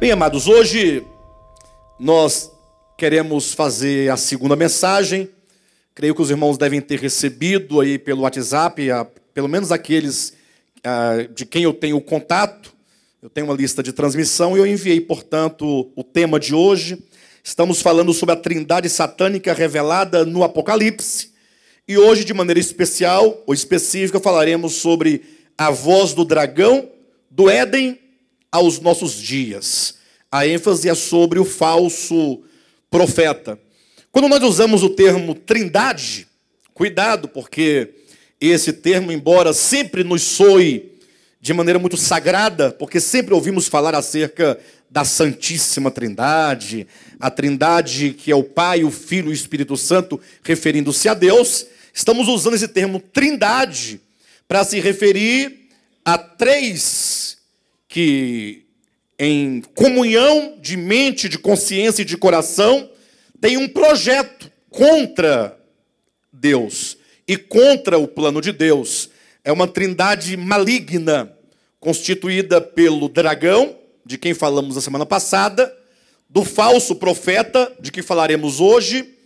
Bem, amados, hoje nós queremos fazer a segunda mensagem. Creio que os irmãos devem ter recebido aí pelo WhatsApp, pelo menos aqueles de quem eu tenho contato. Eu tenho uma lista de transmissão e eu enviei, portanto, o tema de hoje. Estamos falando sobre a trindade satânica revelada no Apocalipse. E hoje, de maneira especial ou específica, falaremos sobre a voz do dragão do Éden aos nossos dias. A ênfase é sobre o falso profeta. Quando nós usamos o termo trindade, cuidado, porque esse termo, embora sempre nos soe de maneira muito sagrada, porque sempre ouvimos falar acerca da Santíssima Trindade, a Trindade que é o Pai, o Filho e o Espírito Santo, referindo-se a Deus, estamos usando esse termo trindade para se referir a três que, em comunhão de mente, de consciência e de coração, têm um projeto contra Deus e contra o plano de Deus. É uma trindade maligna, constituída pelo dragão, de quem falamos na semana passada, do falso profeta, de quem falaremos hoje,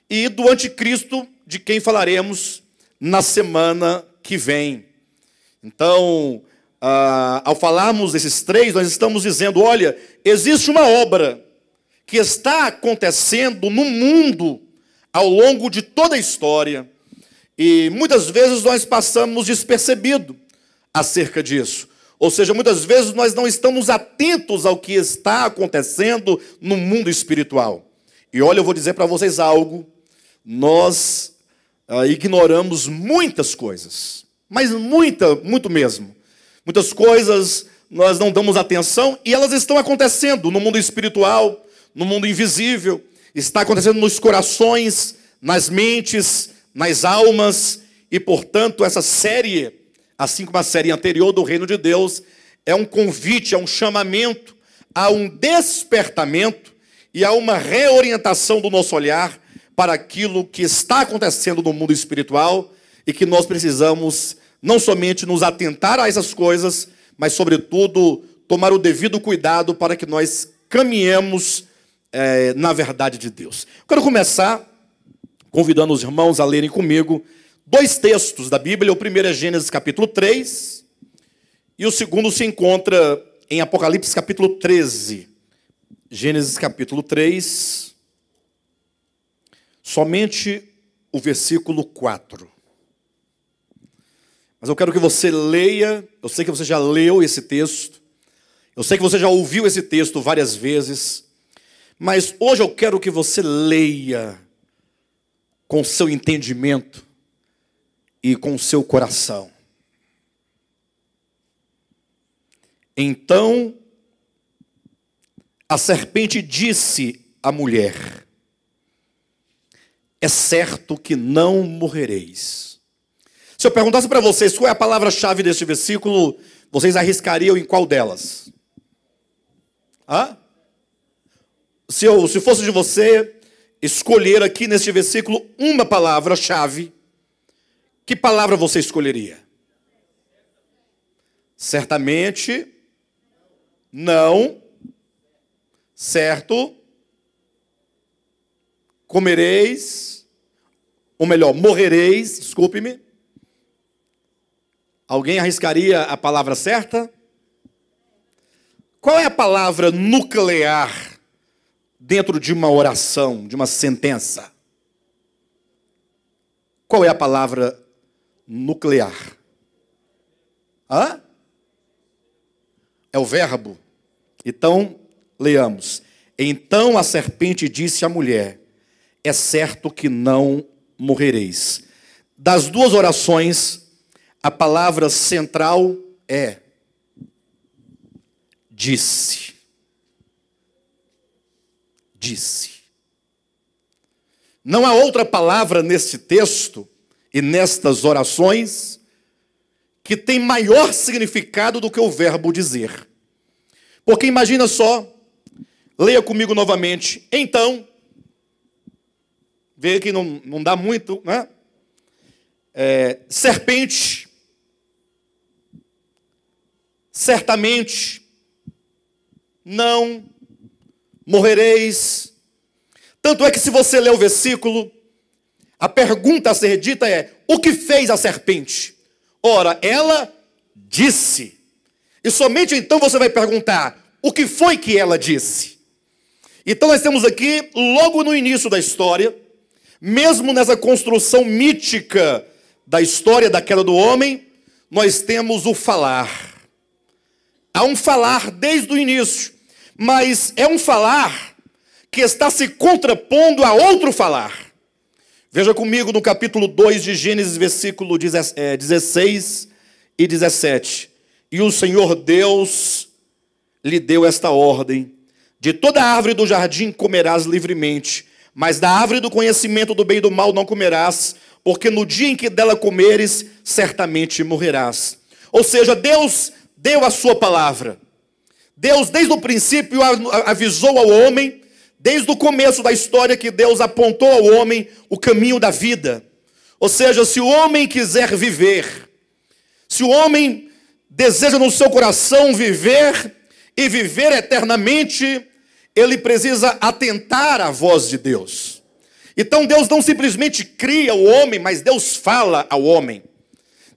e do anticristo, de quem falaremos na semana que vem. Então, ao falarmos desses três, nós estamos dizendo, olha, existe uma obra que está acontecendo no mundo ao longo de toda a história, e muitas vezes nós passamos despercebido acerca disso. Ou seja, muitas vezes nós não estamos atentos ao que está acontecendo no mundo espiritual. E olha, eu vou dizer para vocês algo, nós ignoramos muitas coisas, mas muito mesmo. Muitas coisas nós não damos atenção e elas estão acontecendo no mundo espiritual, no mundo invisível, está acontecendo nos corações, nas mentes, nas almas, e, portanto, essa série, assim como a série anterior do Reino de Deus, é um convite, é um chamamento, a um despertamento e a uma reorientação do nosso olhar para aquilo que está acontecendo no mundo espiritual e que nós precisamos não somente nos atentar a essas coisas, mas, sobretudo, tomar o devido cuidado para que nós caminhemos na verdade de Deus. Quero começar convidando os irmãos a lerem comigo dois textos da Bíblia. O primeiro é Gênesis capítulo 3, e o segundo se encontra em Apocalipse capítulo 13. Gênesis capítulo 3, somente o versículo 4. Mas eu quero que você leia, eu sei que você já leu esse texto, eu sei que você já ouviu esse texto várias vezes, mas hoje eu quero que você leia com seu entendimento e com seu coração. Então, a serpente disse à mulher: é certo que não morrereis. Se eu perguntasse para vocês qual é a palavra-chave deste versículo, vocês arriscariam em qual delas? Se fosse de você escolher aqui neste versículo uma palavra-chave, que palavra você escolheria? Certamente, não, certo, comereis, ou melhor, morrereis, desculpe-me. Alguém arriscaria a palavra certa? Qual é a palavra nuclear dentro de uma oração, de uma sentença? Qual é a palavra nuclear? É o verbo. Então, leamos. Então a serpente disse à mulher: é certo que não morrereis. Das duas orações, a palavra central é disse. Disse. Não há outra palavra neste texto e nestas orações que tem maior significado do que o verbo dizer. Porque imagina só, leia comigo novamente. Então, vê que não dá muito, né? Serpente, certamente, não morrereis. Tanto é que se você ler o versículo, a pergunta a ser dita é: o que fez a serpente? Ora, ela disse. E somente então você vai perguntar: o que foi que ela disse? Então nós temos aqui, logo no início da história, mesmo nessa construção mítica da história da queda do homem, nós temos o falar. Há um falar desde o início, mas é um falar que está se contrapondo a outro falar. Veja comigo no capítulo 2 de Gênesis, versículo 16 e 17. E o Senhor Deus lhe deu esta ordem: de toda árvore do jardim comerás livremente, mas da árvore do conhecimento do bem e do mal não comerás, porque no dia em que dela comeres, certamente morrerás. Ou seja, Deus deu a sua palavra. Deus, desde o princípio, avisou ao homem, desde o começo da história, que Deus apontou ao homem o caminho da vida. Ou seja, se o homem quiser viver, se o homem deseja no seu coração viver e viver eternamente, ele precisa atentar à voz de Deus. Então Deus não simplesmente cria o homem, mas Deus fala ao homem.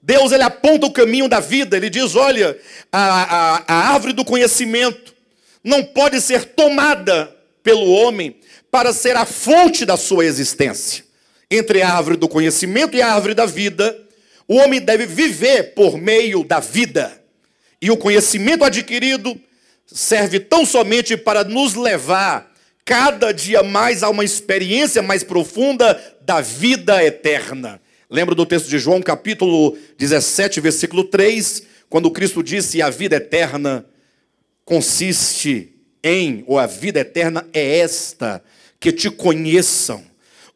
Deus, ele aponta o caminho da vida. Ele diz: olha, a árvore do conhecimento não pode ser tomada pelo homem para ser a fonte da sua existência. Entre a árvore do conhecimento e a árvore da vida, o homem deve viver por meio da vida. E o conhecimento adquirido serve tão somente para nos levar cada dia mais a uma experiência mais profunda da vida eterna. Lembra do texto de João, capítulo 17, versículo 3, quando Cristo disse: a vida eterna consiste em, ou a vida eterna é esta, que te conheçam.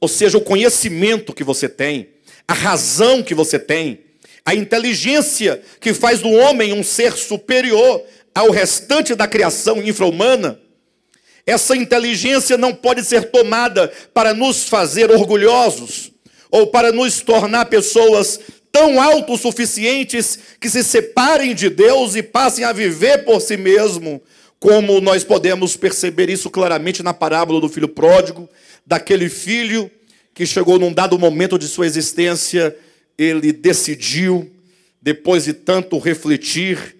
Ou seja, o conhecimento que você tem, a razão que você tem, a inteligência que faz do homem um ser superior ao restante da criação infra-humana. Essa inteligência não pode ser tomada para nos fazer orgulhosos, ou para nos tornar pessoas tão autossuficientes que se separem de Deus e passem a viver por si mesmo, como nós podemos perceber isso claramente na parábola do filho pródigo, daquele filho que chegou num dado momento de sua existência, ele decidiu, depois de tanto refletir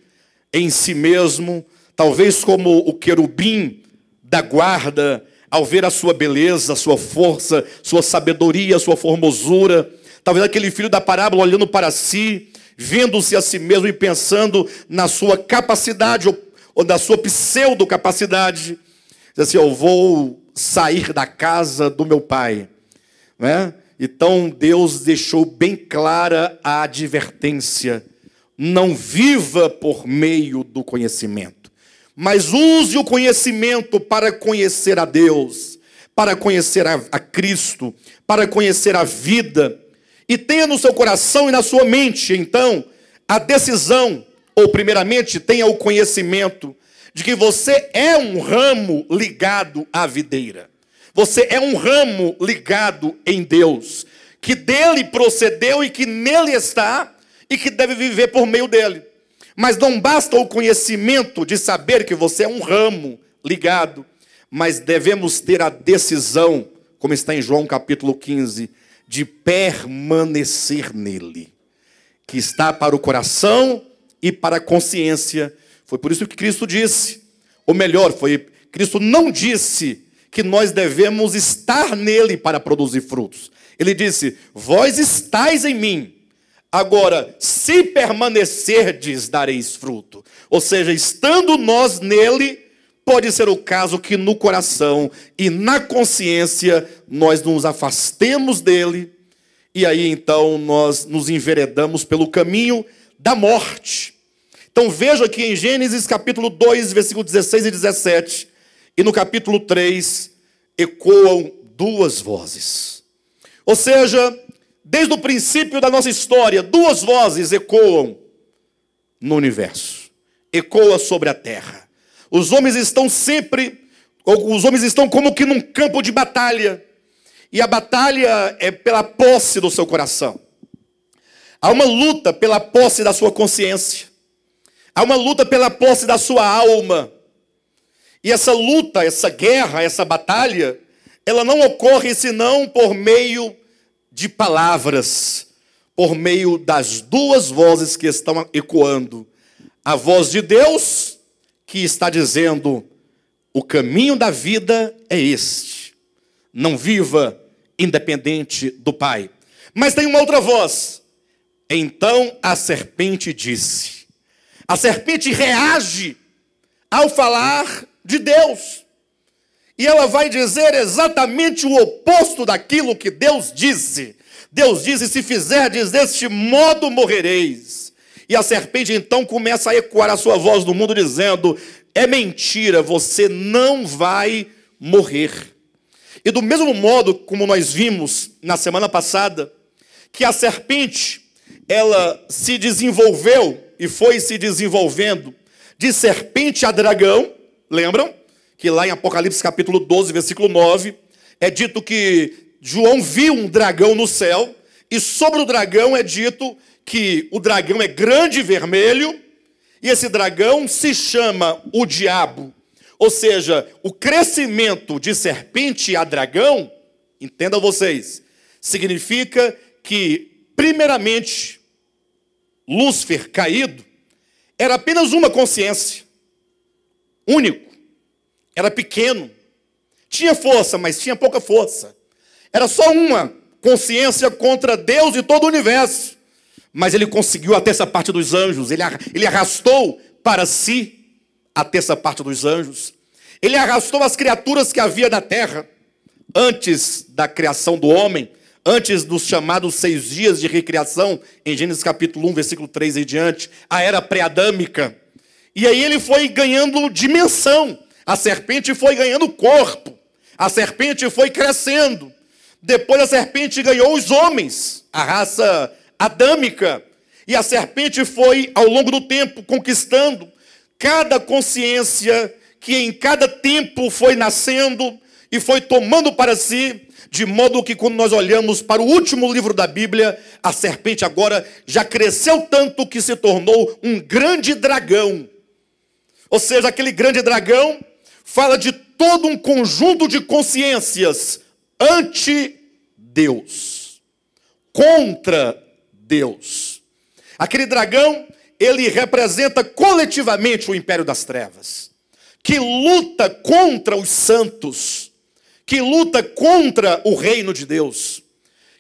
em si mesmo, talvez como o querubim da guarda, ao ver a sua beleza, a sua força, sua sabedoria, a sua formosura, talvez aquele filho da parábola olhando para si, vendo-se a si mesmo e pensando na sua capacidade ou na sua pseudo-capacidade, diz assim: eu vou sair da casa do meu pai, né? Então Deus deixou bem clara a advertência: não viva por meio do conhecimento, mas use o conhecimento para conhecer a Deus, para conhecer a Cristo, para conhecer a vida. E tenha no seu coração e na sua mente, então, a decisão, ou primeiramente tenha o conhecimento de que você é um ramo ligado à videira. Você é um ramo ligado em Deus, que dele procedeu e que nele está e que deve viver por meio dele. Mas não basta o conhecimento de saber que você é um ramo ligado, mas devemos ter a decisão, como está em João capítulo 15, de permanecer nele, que está para o coração e para a consciência. Foi por isso que Cristo disse, ou melhor, Cristo não disse que nós devemos estar nele para produzir frutos. Ele disse: vós estáis em mim, agora, se permanecerdes, dareis fruto. Ou seja, estando nós nele, pode ser o caso que no coração e na consciência nós nos afastemos dele, e aí então nós nos enveredamos pelo caminho da morte. Então veja que em Gênesis capítulo 2, versículo 16 e 17, e no capítulo 3, ecoam duas vozes. Ou seja, desde o princípio da nossa história, duas vozes ecoam no universo, ecoam sobre a terra. Os homens estão como que num campo de batalha, e a batalha é pela posse do seu coração. Há uma luta pela posse da sua consciência, há uma luta pela posse da sua alma. E essa luta, essa guerra, essa batalha, ela não ocorre senão por meio de palavras, por meio das duas vozes que estão ecoando. A voz de Deus, que está dizendo: o caminho da vida é este. Não viva independente do Pai. Mas tem uma outra voz. Então a serpente disse. A serpente reage ao falar de Deus. E ela vai dizer exatamente o oposto daquilo que Deus disse. Deus disse: se fizerdes deste modo, morrereis. E a serpente então começa a ecoar a sua voz no mundo dizendo: é mentira, você não vai morrer. E do mesmo modo como nós vimos na semana passada, que a serpente, ela se desenvolveu e foi se desenvolvendo de serpente a dragão, lembram? Que lá em Apocalipse capítulo 12, versículo 9, é dito que João viu um dragão no céu, e sobre o dragão é dito que o dragão é grande e vermelho, e esse dragão se chama o diabo. Ou seja, o crescimento de serpente a dragão, entendam vocês, significa que, primeiramente, Lúcifer caído era apenas uma consciência, único, era pequeno, tinha força, mas tinha pouca força. Era só uma consciência contra Deus e todo o universo. Mas ele conseguiu a terça parte dos anjos, ele arrastou para si a terça parte dos anjos. Ele arrastou as criaturas que havia na terra, antes da criação do homem, antes dos chamados 6 dias de recriação, em Gênesis capítulo 1, versículo 3 e diante, a era pré-adâmica. E aí ele foi ganhando dimensão, a serpente foi ganhando corpo, a serpente foi crescendo. Depois a serpente ganhou os homens, a raça adâmica, e a serpente foi, ao longo do tempo, conquistando cada consciência que em cada tempo foi nascendo e foi tomando para si, de modo que quando nós olhamos para o último livro da Bíblia, a serpente agora já cresceu tanto que se tornou um grande dragão. Ou seja, aquele grande dragão fala de todo um conjunto de consciências anti-Deus, contra Deus. Aquele dragão, ele representa coletivamente o império das trevas, que luta contra os santos, que luta contra o reino de Deus,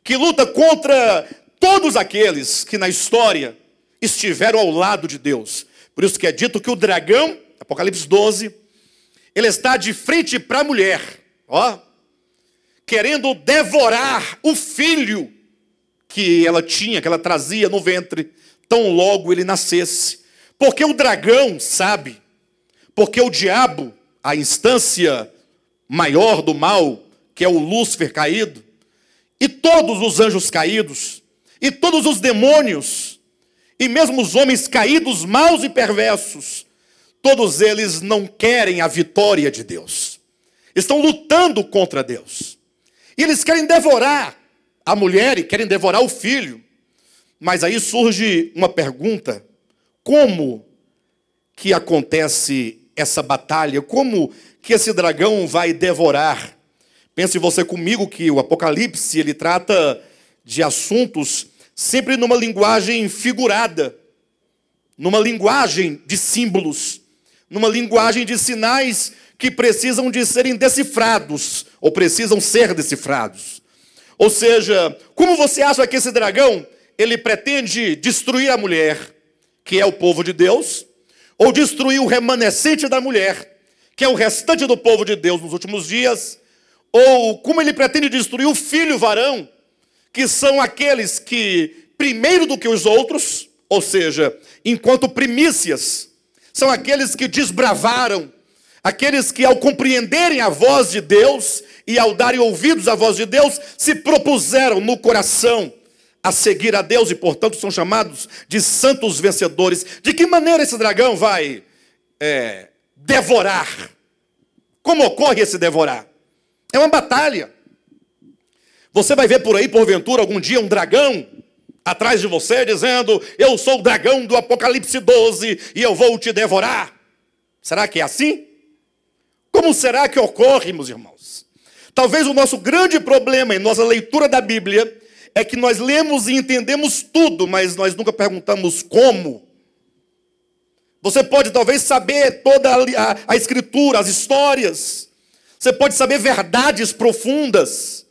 que luta contra todos aqueles que na história estiveram ao lado de Deus. Por isso que é dito que o dragão, Apocalipse 12, ele está de frente para a mulher, querendo devorar o filho que ela tinha, que ela trazia no ventre, tão logo ele nascesse. Porque o dragão sabe, porque o diabo, a instância maior do mal, que é o Lúcifer caído, e todos os anjos caídos, e todos os demônios, e mesmo os homens caídos, maus e perversos, todos eles não querem a vitória de Deus. Estão lutando contra Deus. E eles querem devorar a mulher e querem devorar o filho. Mas aí surge uma pergunta: como que acontece essa batalha? Como que esse dragão vai devorar? Pense você comigo que o Apocalipse, ele trata de assuntos sempre numa linguagem figurada, numa linguagem de símbolos, numa linguagem de sinais que precisam de serem decifrados, ou precisam ser decifrados. Ou seja, como você acha que esse dragão, ele pretende destruir a mulher, que é o povo de Deus, ou destruir o remanescente da mulher, que é o restante do povo de Deus nos últimos dias, ou como ele pretende destruir o filho varão, que são aqueles que, primeiro do que os outros, ou seja, enquanto primícias, são aqueles que desbravaram, aqueles que ao compreenderem a voz de Deus e ao darem ouvidos à voz de Deus, se propuseram no coração a seguir a Deus e, portanto, são chamados de santos vencedores. De que maneira esse dragão vai devorar? Como ocorre esse devorar? É uma batalha. Você vai ver por aí, porventura, algum dia um dragão atrás de você dizendo: eu sou o dragão do Apocalipse 12 e eu vou te devorar. Será que é assim? Como será que ocorre, meus irmãos? Talvez o nosso grande problema em nossa leitura da Bíblia é que nós lemos e entendemos tudo, mas nós nunca perguntamos como. Você pode talvez saber toda a Escritura, as histórias. Você pode saber verdades profundas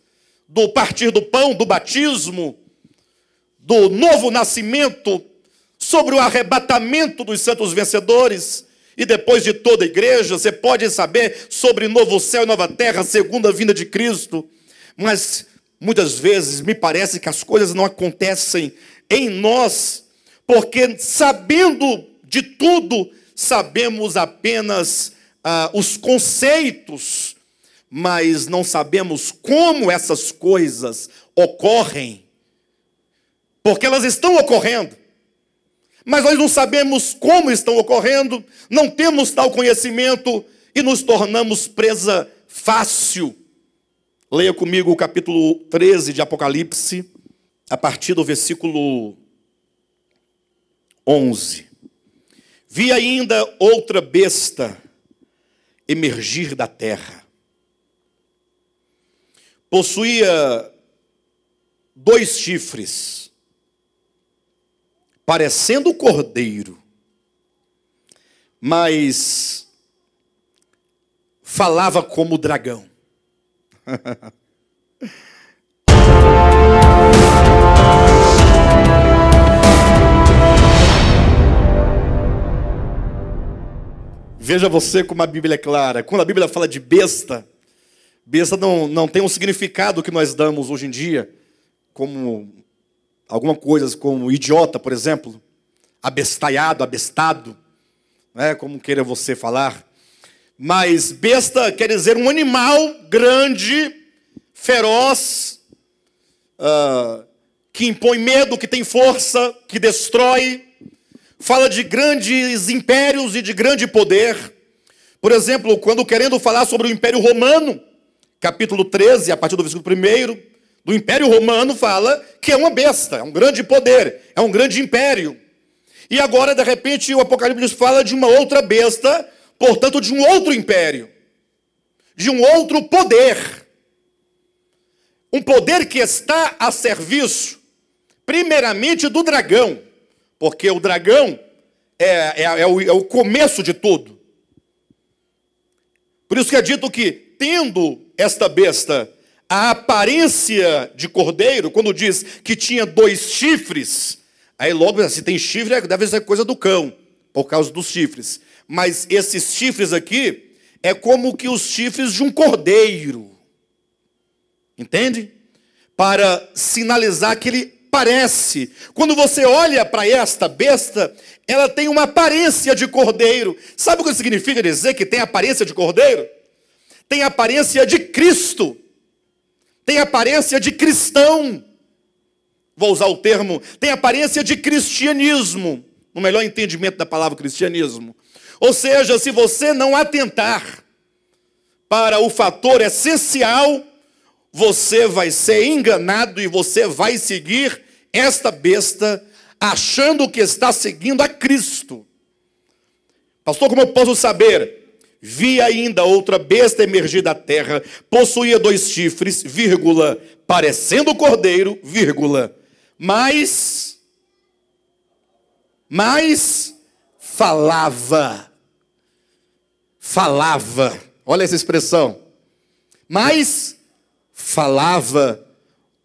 do partir do pão, do batismo, do novo nascimento, sobre o arrebatamento dos santos vencedores. E depois de toda a igreja, você pode saber sobre novo céu e nova terra, segunda vinda de Cristo. Mas muitas vezes me parece que as coisas não acontecem em nós, porque sabendo de tudo, sabemos apenas os conceitos, mas não sabemos como essas coisas ocorrem, porque elas estão ocorrendo, mas nós não sabemos como estão ocorrendo, não temos tal conhecimento e nos tornamos presa fácil. Leia comigo o capítulo 13 de Apocalipse, a partir do versículo 11. Vi ainda outra besta emergir da terra. Possuía 2 chifres, parecendo cordeiro, mas falava como dragão. Veja você como a Bíblia é clara. Quando a Bíblia fala de besta, besta não tem um significado que nós damos hoje em dia, como alguma coisa como idiota, por exemplo, abestalhado, abestado, né, como queira você falar. Mas besta quer dizer um animal grande, feroz, que impõe medo, que tem força, que destrói. Fala de grandes impérios e de grande poder. Por exemplo, quando querendo falar sobre o Império Romano, capítulo 13, a partir do versículo 1, do Império Romano fala que é uma besta, é um grande poder, é um grande império. E agora, de repente, o Apocalipse fala de uma outra besta, portanto, de um outro império, de um outro poder. Um poder que está a serviço, primeiramente, do dragão. Porque o dragão é o começo de tudo. Por isso que é dito que, tendo esta besta a aparência de cordeiro, quando diz que tinha 2 chifres, aí logo, se tem chifre, deve ser coisa do cão, por causa dos chifres. Mas esses chifres aqui, é como que os chifres de um cordeiro. Entende? Para sinalizar que ele parece. Quando você olha para esta besta, ela tem uma aparência de cordeiro. Sabe o que significa dizer que tem aparência de cordeiro? Tem aparência de Cristo. Tem aparência de cristão. Vou usar o termo, tem aparência de cristianismo, no melhor entendimento da palavra cristianismo. Ou seja, se você não atentar para o fator essencial, você vai ser enganado e você vai seguir esta besta achando que está seguindo a Cristo. Pastor, como eu posso saber? Vi ainda outra besta emergir da terra, possuía 2 chifres, vírgula, parecendo cordeiro, vírgula, mas falava. Olha essa expressão. Mas falava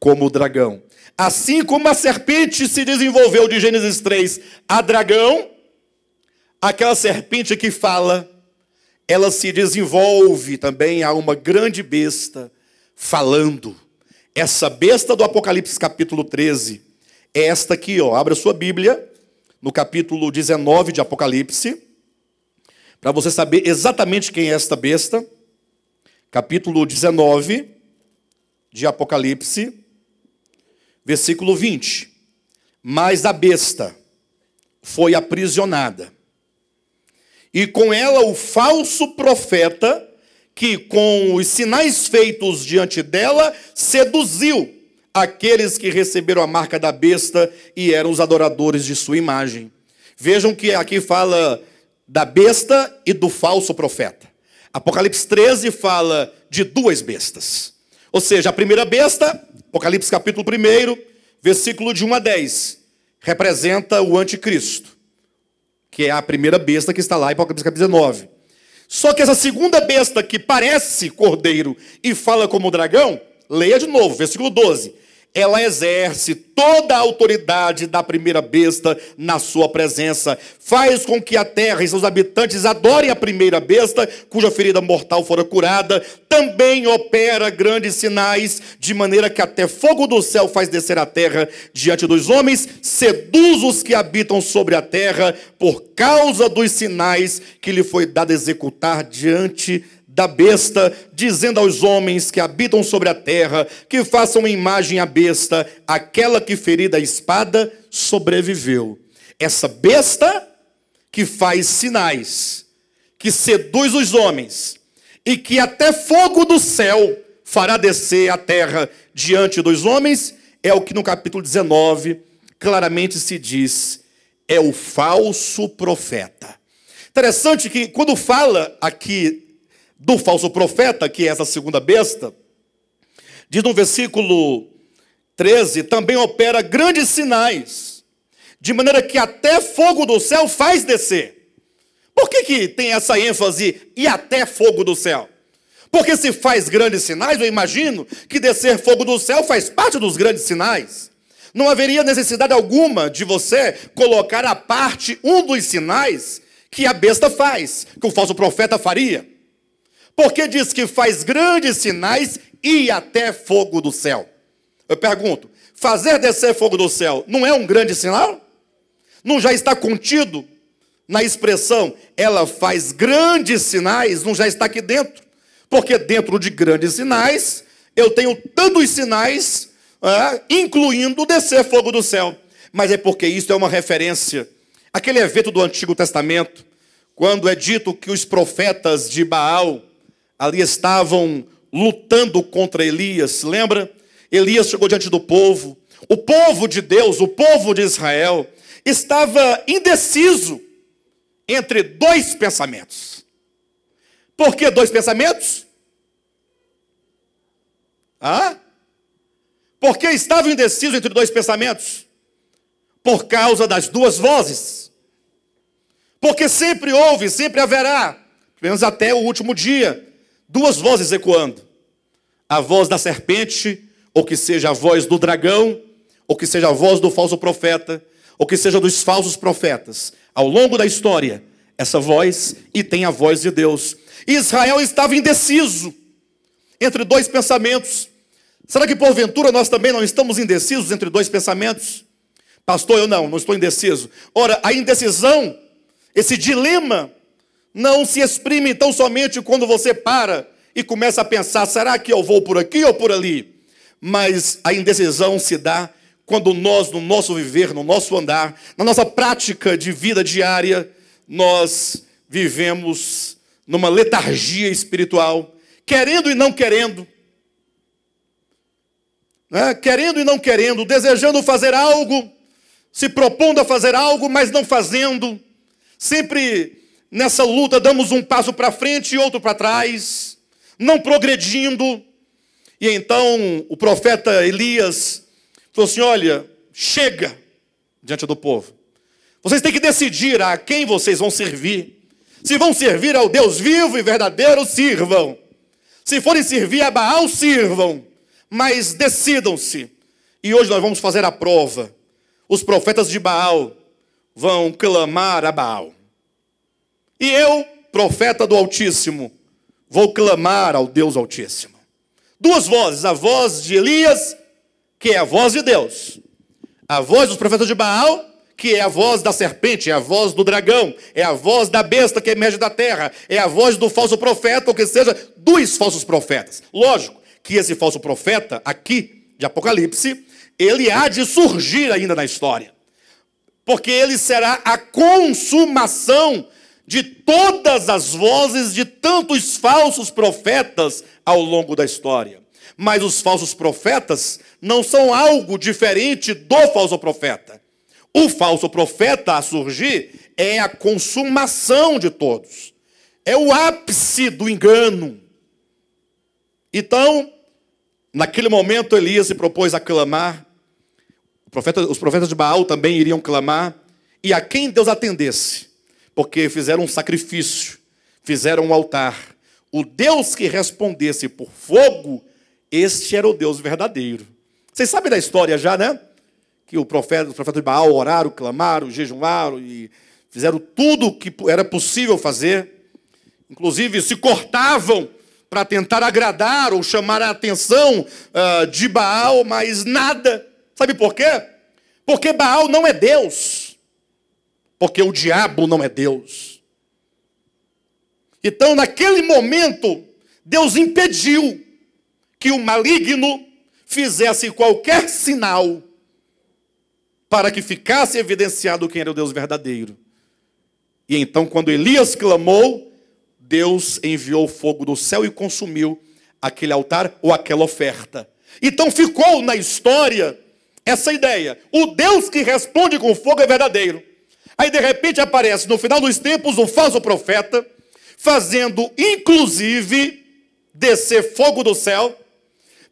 como o dragão. Assim como a serpente se desenvolveu de Gênesis 3 a dragão, aquela serpente que fala, ela se desenvolve também a uma grande besta falando. Essa besta do Apocalipse capítulo 13 é esta aqui, ó. Abra sua Bíblia no capítulo 19 de Apocalipse, para você saber exatamente quem é esta besta. Capítulo 19 de Apocalipse, versículo 20. Mas a besta foi aprisionada, e com ela o falso profeta, que com os sinais feitos diante dela, seduziu aqueles que receberam a marca da besta e eram os adoradores de sua imagem. Vejam que aqui fala da besta e do falso profeta. Apocalipse 13 fala de duas bestas. Ou seja, a primeira besta, Apocalipse capítulo 1, versículo de 1 a 10, representa o anticristo, que é a primeira besta que está lá em Apocalipse capítulo 19. Só que essa segunda besta que parece cordeiro e fala como dragão, leia de novo, versículo 12. Ela exerce toda a autoridade da primeira besta na sua presença. Faz com que a terra e seus habitantes adorem a primeira besta, cuja ferida mortal fora curada. Também opera grandes sinais, de maneira que até fogo do céu faz descer a terra diante dos homens. Seduz os que habitam sobre a terra, por causa dos sinais que lhe foi dado executar diante da besta, dizendo aos homens que habitam sobre a terra, que façam imagem à besta, aquela que ferida a espada sobreviveu. Essa besta que faz sinais, que seduz os homens, e que até fogo do céu fará descer a terra diante dos homens, é o que no capítulo 19 claramente se diz, é o falso profeta. Interessante que quando fala aqui do falso profeta, que é essa segunda besta, diz no versículo 13, também opera grandes sinais, de maneira que até fogo do céu faz descer. Por que tem essa ênfase, e até fogo do céu? Porque se faz grandes sinais, eu imagino que descer fogo do céu faz parte dos grandes sinais. Não haveria necessidade alguma de você colocar à parte um dos sinais que a besta faz, que o falso profeta faria. Porque diz que faz grandes sinais e até fogo do céu. Eu pergunto, fazer descer fogo do céu não é um grande sinal? Não já está contido na expressão, ela faz grandes sinais, não já está aqui dentro? Porque dentro de grandes sinais, eu tenho tantos sinais, incluindo descer fogo do céu. Mas é porque isso é uma referência àquele evento do Antigo Testamento, quando é dito que os profetas de Baal ali estavam lutando contra Elias, lembra? Elias chegou diante do povo. O povo de Deus, o povo de Israel, estava indeciso entre dois pensamentos. Por que dois pensamentos? Por que estava indeciso entre dois pensamentos? Por causa das duas vozes. Porque sempre houve, sempre haverá, pelo menos até o último dia, duas vozes ecoando. A voz da serpente, ou que seja a voz do dragão, ou que seja a voz do falso profeta, ou que seja dos falsos profetas. Ao longo da história, essa voz, e tem a voz de Deus. Israel estava indeciso entre dois pensamentos. Será que porventura nós também não estamos indecisos entre dois pensamentos? Pastor, eu não estou indeciso. Ora, a indecisão, esse dilema, não se exprime tão somente quando você para e começa a pensar, será que eu vou por aqui ou por ali? Mas a indecisão se dá quando nós, no nosso viver, no nosso andar, na nossa prática de vida diária, nós vivemos numa letargia espiritual, querendo e não querendo, querendo e não querendo, desejando fazer algo, se propondo a fazer algo, mas não fazendo, sempre nessa luta damos um passo para frente e outro para trás, não progredindo. E então o profeta Elias falou assim, olha, chega diante do povo. Vocês têm que decidir a quem vocês vão servir. Se vão servir ao Deus vivo e verdadeiro, sirvam. Se forem servir a Baal, sirvam. Mas decidam-se. E hoje nós vamos fazer a prova. Os profetas de Baal vão clamar a Baal. E eu, profeta do Altíssimo, vou clamar ao Deus Altíssimo. Duas vozes, a voz de Elias, que é a voz de Deus. A voz dos profetas de Baal, que é a voz da serpente, é a voz do dragão, é a voz da besta que emerge da terra, é a voz do falso profeta, ou que seja, dos falsos profetas. Lógico que esse falso profeta, aqui de Apocalipse, ele há de surgir ainda na história. Porque ele será a consumação de todas as vozes de tantos falsos profetas ao longo da história. Mas os falsos profetas não são algo diferente do falso profeta. O falso profeta a surgir é a consumação de todos. É o ápice do engano. Então, naquele momento, Elias se propôs a clamar. Os profetas de Baal também iriam clamar. E a quem Deus atendesse, porque fizeram um sacrifício, fizeram um altar. O Deus que respondesse por fogo, este era o Deus verdadeiro. Vocês sabem da história já, né? Que os profetas de Baal oraram, clamaram, jejuaram e fizeram tudo o que era possível fazer. Inclusive se cortavam para tentar agradar ou chamar a atenção de Baal, mas nada. Sabe por quê? Porque Baal não é Deus. Porque o diabo não é Deus. Então, naquele momento, Deus impediu que o maligno fizesse qualquer sinal para que ficasse evidenciado quem era o Deus verdadeiro. E então, quando Elias clamou, Deus enviou fogo do céu e consumiu aquele altar ou aquela oferta. Então ficou na história essa ideia. O Deus que responde com fogo é verdadeiro. Aí de repente aparece no final dos tempos um falso profeta, fazendo inclusive descer fogo do céu,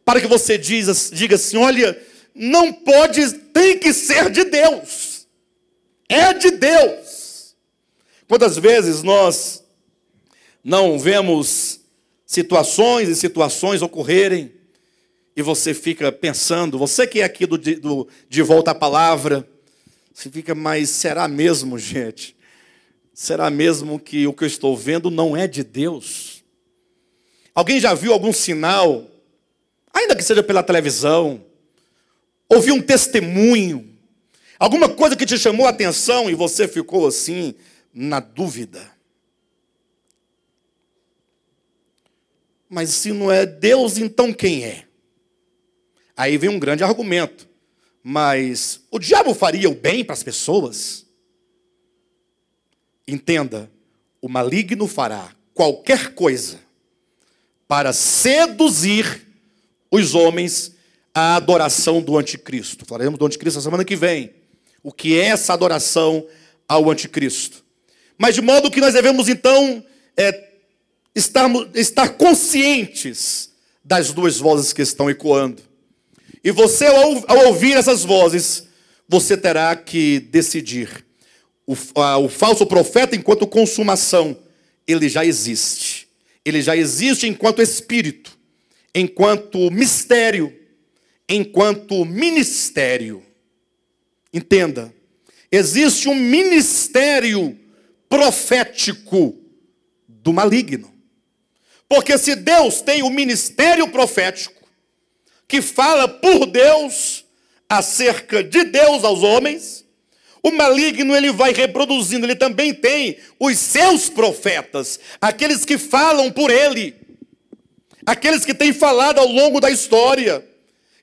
para que você diga assim, olha, não pode, tem que ser de Deus. É de Deus. Quantas vezes nós não vemos situações e situações ocorrerem e você fica pensando, você que é aqui de volta à palavra, você fica, mas será mesmo, gente? Será mesmo que o que eu estou vendo não é de Deus? Alguém já viu algum sinal, ainda que seja pela televisão, ouviu um testemunho, alguma coisa que te chamou a atenção e você ficou assim, na dúvida? Mas se não é Deus, então quem é? Aí vem um grande argumento. Mas o diabo faria o bem para as pessoas? Entenda, o maligno fará qualquer coisa para seduzir os homens à adoração do anticristo. Falaremos do anticristo na semana que vem. O que é essa adoração ao anticristo? Mas de modo que nós devemos então estar conscientes das duas vozes que estão ecoando. E você, ao ouvir essas vozes, você terá que decidir. O falso profeta, enquanto consumação, ele já existe. Ele já existe enquanto espírito, enquanto mistério, enquanto ministério. Entenda, existe um ministério profético do maligno. Porque se Deus tem o ministério profético, que fala por Deus, acerca de Deus aos homens, o maligno ele vai reproduzindo, ele também tem os seus profetas, aqueles que falam por ele, aqueles que têm falado ao longo da história,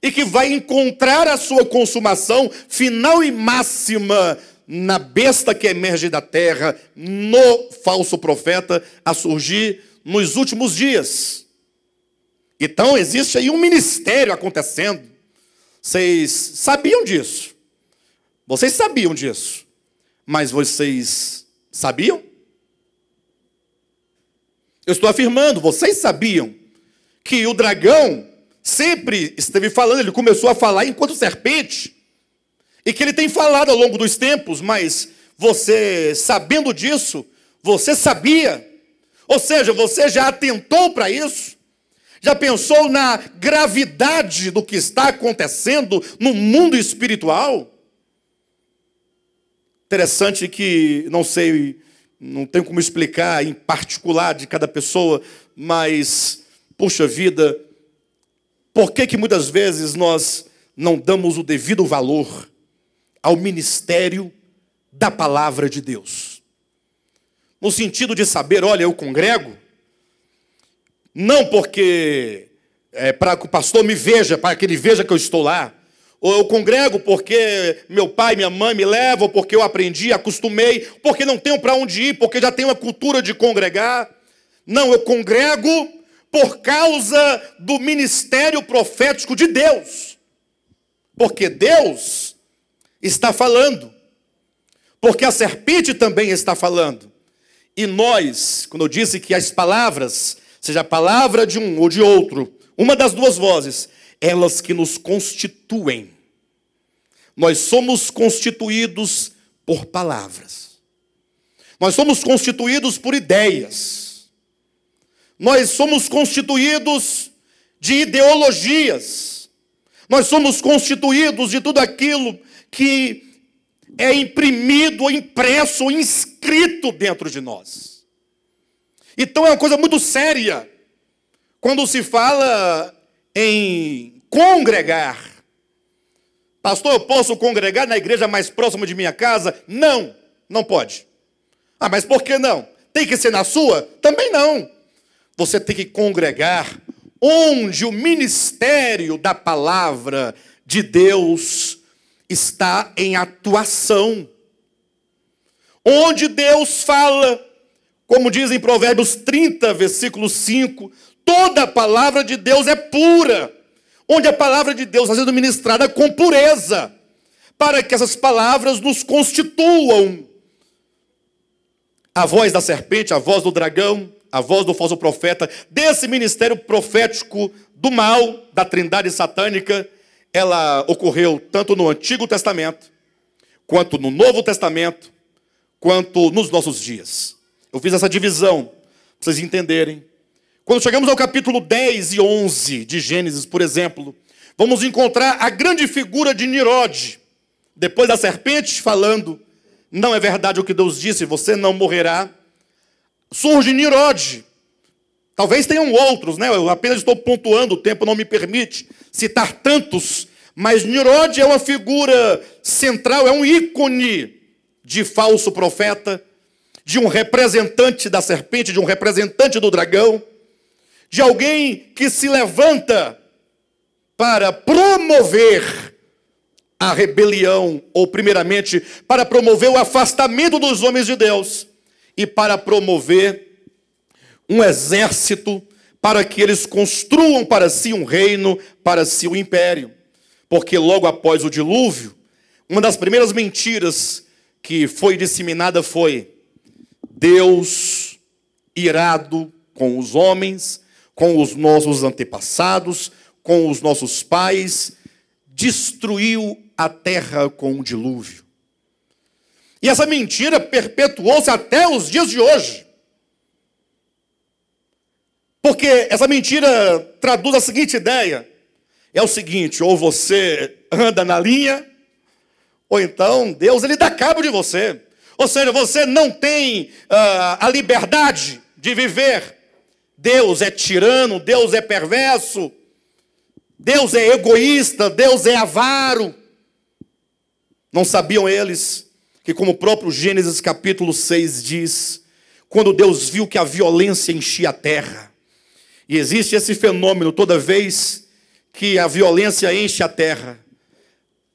e que vai encontrar a sua consumação final e máxima na besta que emerge da terra, no falso profeta, a surgir nos últimos dias. Então existe aí um ministério acontecendo. Vocês sabiam disso? Vocês sabiam disso? Mas vocês sabiam? Eu estou afirmando, vocês sabiam que o dragão sempre esteve falando, ele começou a falar enquanto serpente, e que ele tem falado ao longo dos tempos, mas você, sabendo disso, você sabia? Ou seja, você já atentou para isso? Já pensou na gravidade do que está acontecendo no mundo espiritual? Interessante que, não sei, não tenho como explicar em particular de cada pessoa, mas, puxa vida, por que muitas vezes nós não damos o devido valor ao ministério da palavra de Deus? No sentido de saber, olha, eu congrego, não porque para que o pastor me veja, para que ele veja que eu estou lá, ou eu congrego porque meu pai, minha mãe me levam, porque eu aprendi, acostumei, porque não tenho para onde ir, porque já tenho a cultura de congregar. Não, eu congrego por causa do ministério profético de Deus. Porque Deus está falando. Porque a serpente também está falando. E nós, quando eu disse que as palavras, seja a palavra de um ou de outro, uma das duas vozes, elas que nos constituem. Nós somos constituídos por palavras. Nós somos constituídos por ideias. Nós somos constituídos de ideologias. Nós somos constituídos de tudo aquilo que é imprimido, ou impresso, ou inscrito dentro de nós. Então é uma coisa muito séria quando se fala em congregar. Pastor, eu posso congregar na igreja mais próxima de minha casa? Não, não pode. Ah, mas por que não? Tem que ser na sua? Também não. Você tem que congregar onde o ministério da palavra de Deus está em atuação. Onde Deus fala, como diz em Provérbios 30, versículo 5, toda a palavra de Deus é pura. Onde a palavra de Deus está sendo ministrada com pureza, para que essas palavras nos constituam. A voz da serpente, a voz do dragão, a voz do falso profeta, desse ministério profético do mal, da trindade satânica, ela ocorreu tanto no Antigo Testamento, quanto no Novo Testamento, quanto nos nossos dias. Eu fiz essa divisão, para vocês entenderem. Quando chegamos ao capítulo 10 e 11 de Gênesis, por exemplo, vamos encontrar a grande figura de Nimrod. Depois da serpente falando, não é verdade o que Deus disse, você não morrerá. Surge Nimrod. Talvez tenham outros, né? Eu apenas estou pontuando, o tempo não me permite citar tantos, mas Nimrod é uma figura central, é um ícone de falso profeta, de um representante da serpente, de um representante do dragão, de alguém que se levanta para promover a rebelião, ou primeiramente, para promover o afastamento dos homens de Deus, e para promover um exército, para que eles construam para si um reino, para si um império. Porque logo após o dilúvio, uma das primeiras mentiras que foi disseminada foi: Deus, irado com os homens, com os nossos antepassados, com os nossos pais, destruiu a terra com o dilúvio. E essa mentira perpetuou-se até os dias de hoje. Porque essa mentira traduz a seguinte ideia: é o seguinte, ou você anda na linha, ou então Deus ele dá cabo de você. Ou seja, você não tem a liberdade de viver. Deus é tirano, Deus é perverso, Deus é egoísta, Deus é avaro. Não sabiam eles que, como o próprio Gênesis capítulo 6 diz, quando Deus viu que a violência enchia a terra, e existe esse fenômeno toda vez que a violência enche a terra,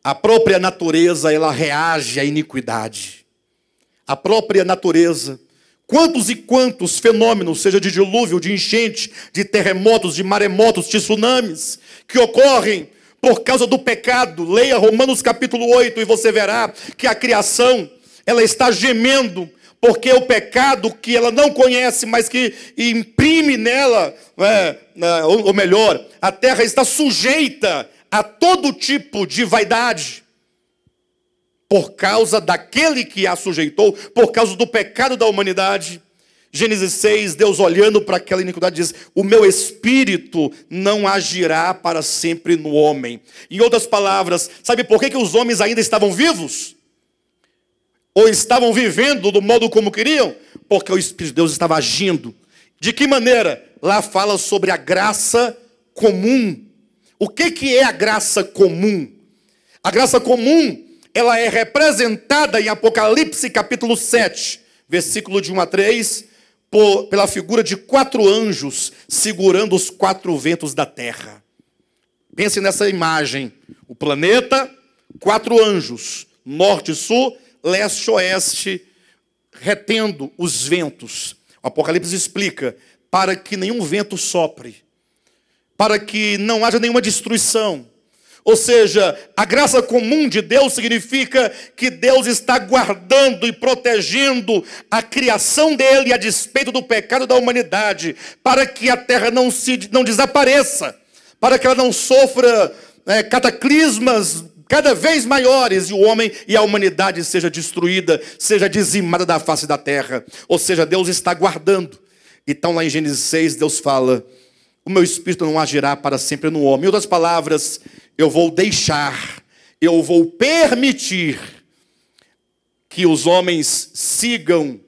a própria natureza ela reage à iniquidade. A própria natureza. Quantos e quantos fenômenos, seja de dilúvio, de enchente, de terremotos, de maremotos, de tsunamis, que ocorrem por causa do pecado. Leia Romanos capítulo 8 e você verá que a criação, ela está gemendo, porque o pecado que ela não conhece, mas que imprime nela, ou melhor, a terra está sujeita a todo tipo de vaidade, por causa daquele que a sujeitou, por causa do pecado da humanidade. Gênesis 6, Deus olhando para aquela iniquidade diz: o meu espírito não agirá para sempre no homem. Em outras palavras, sabe por que os homens ainda estavam vivos? Ou estavam vivendo do modo como queriam? Porque o Espírito de Deus estava agindo. De que maneira? Lá fala sobre a graça comum. O que é a graça comum? A graça comum, ela é representada em Apocalipse capítulo 7, versículo de 1 a 3, pela figura de 4 anjos segurando os 4 ventos da terra. Pense nessa imagem. O planeta, 4 anjos, norte e sul, leste e oeste, retendo os ventos. O Apocalipse explica: para que nenhum vento sopre, para que não haja nenhuma destruição. Ou seja, a graça comum de Deus significa que Deus está guardando e protegendo a criação dele a despeito do pecado da humanidade, para que a terra não desapareça, para que ela não sofra cataclismas cada vez maiores e o homem e a humanidade seja destruída, seja dizimada da face da terra. Ou seja, Deus está guardando. Então lá em Gênesis 6, Deus fala: o meu espírito não agirá para sempre no homem. Em outras palavras, eu vou deixar, eu vou permitir que os homens sigam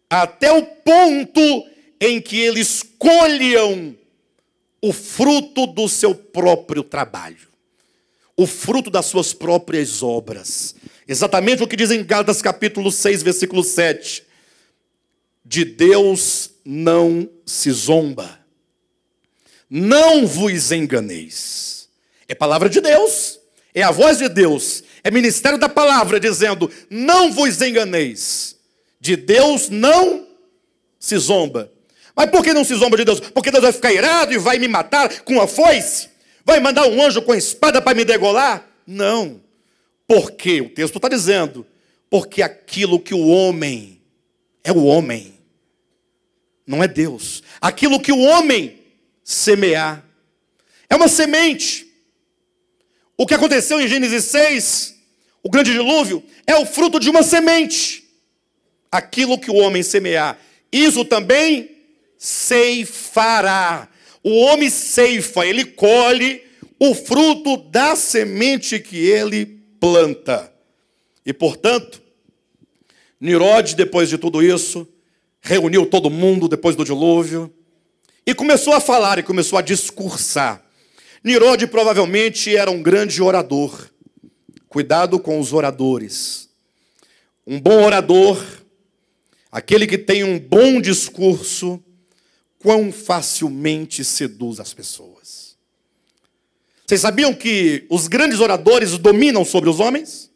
até o ponto em que eles colham o fruto do seu próprio trabalho, o fruto das suas próprias obras. Exatamente o que diz em Gálatas capítulo 6, versículo 7. De Deus não se zomba. Não vos enganeis. É palavra de Deus, é a voz de Deus, é ministério da palavra dizendo: não vos enganeis. De Deus não se zomba. Mas por que não se zomba de Deus? Porque Deus vai ficar irado e vai me matar com a foice? Vai mandar um anjo com a espada para me degolar? Não. Porque o texto está dizendo: porque aquilo que o homem é o homem, não é Deus. Aquilo que o homem semear é uma semente. O que aconteceu em Gênesis 6, o grande dilúvio, é o fruto de uma semente. Aquilo que o homem semear, isso também ceifará. O homem ceifa, ele colhe o fruto da semente que ele planta. E, portanto, Nimrod, depois de tudo isso, reuniu todo mundo depois do dilúvio e começou a falar e começou a discursar. Nimrod provavelmente era um grande orador. Cuidado com os oradores. Um bom orador, aquele que tem um bom discurso, quão facilmente seduz as pessoas. Vocês sabiam que os grandes oradores dominam sobre os homens?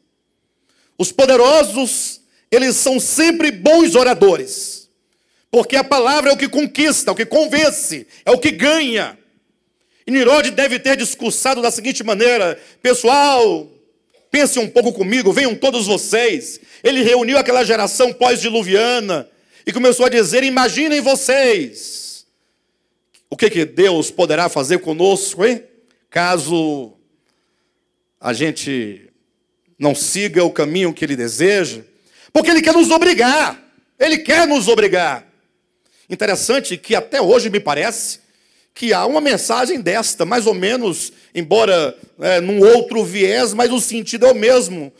Os poderosos, eles são sempre bons oradores. Porque a palavra é o que conquista, é o que convence, é o que ganha. E Nimrod deve ter discursado da seguinte maneira: pessoal, pensem um pouco comigo, venham todos vocês. Ele reuniu aquela geração pós-diluviana e começou a dizer: imaginem vocês, o que Deus poderá fazer conosco, hein? Caso a gente não siga o caminho que Ele deseja. Porque Ele quer nos obrigar, Ele quer nos obrigar. Interessante que até hoje me parece que há uma mensagem desta, mais ou menos, embora num outro viés, mas o sentido é o mesmo.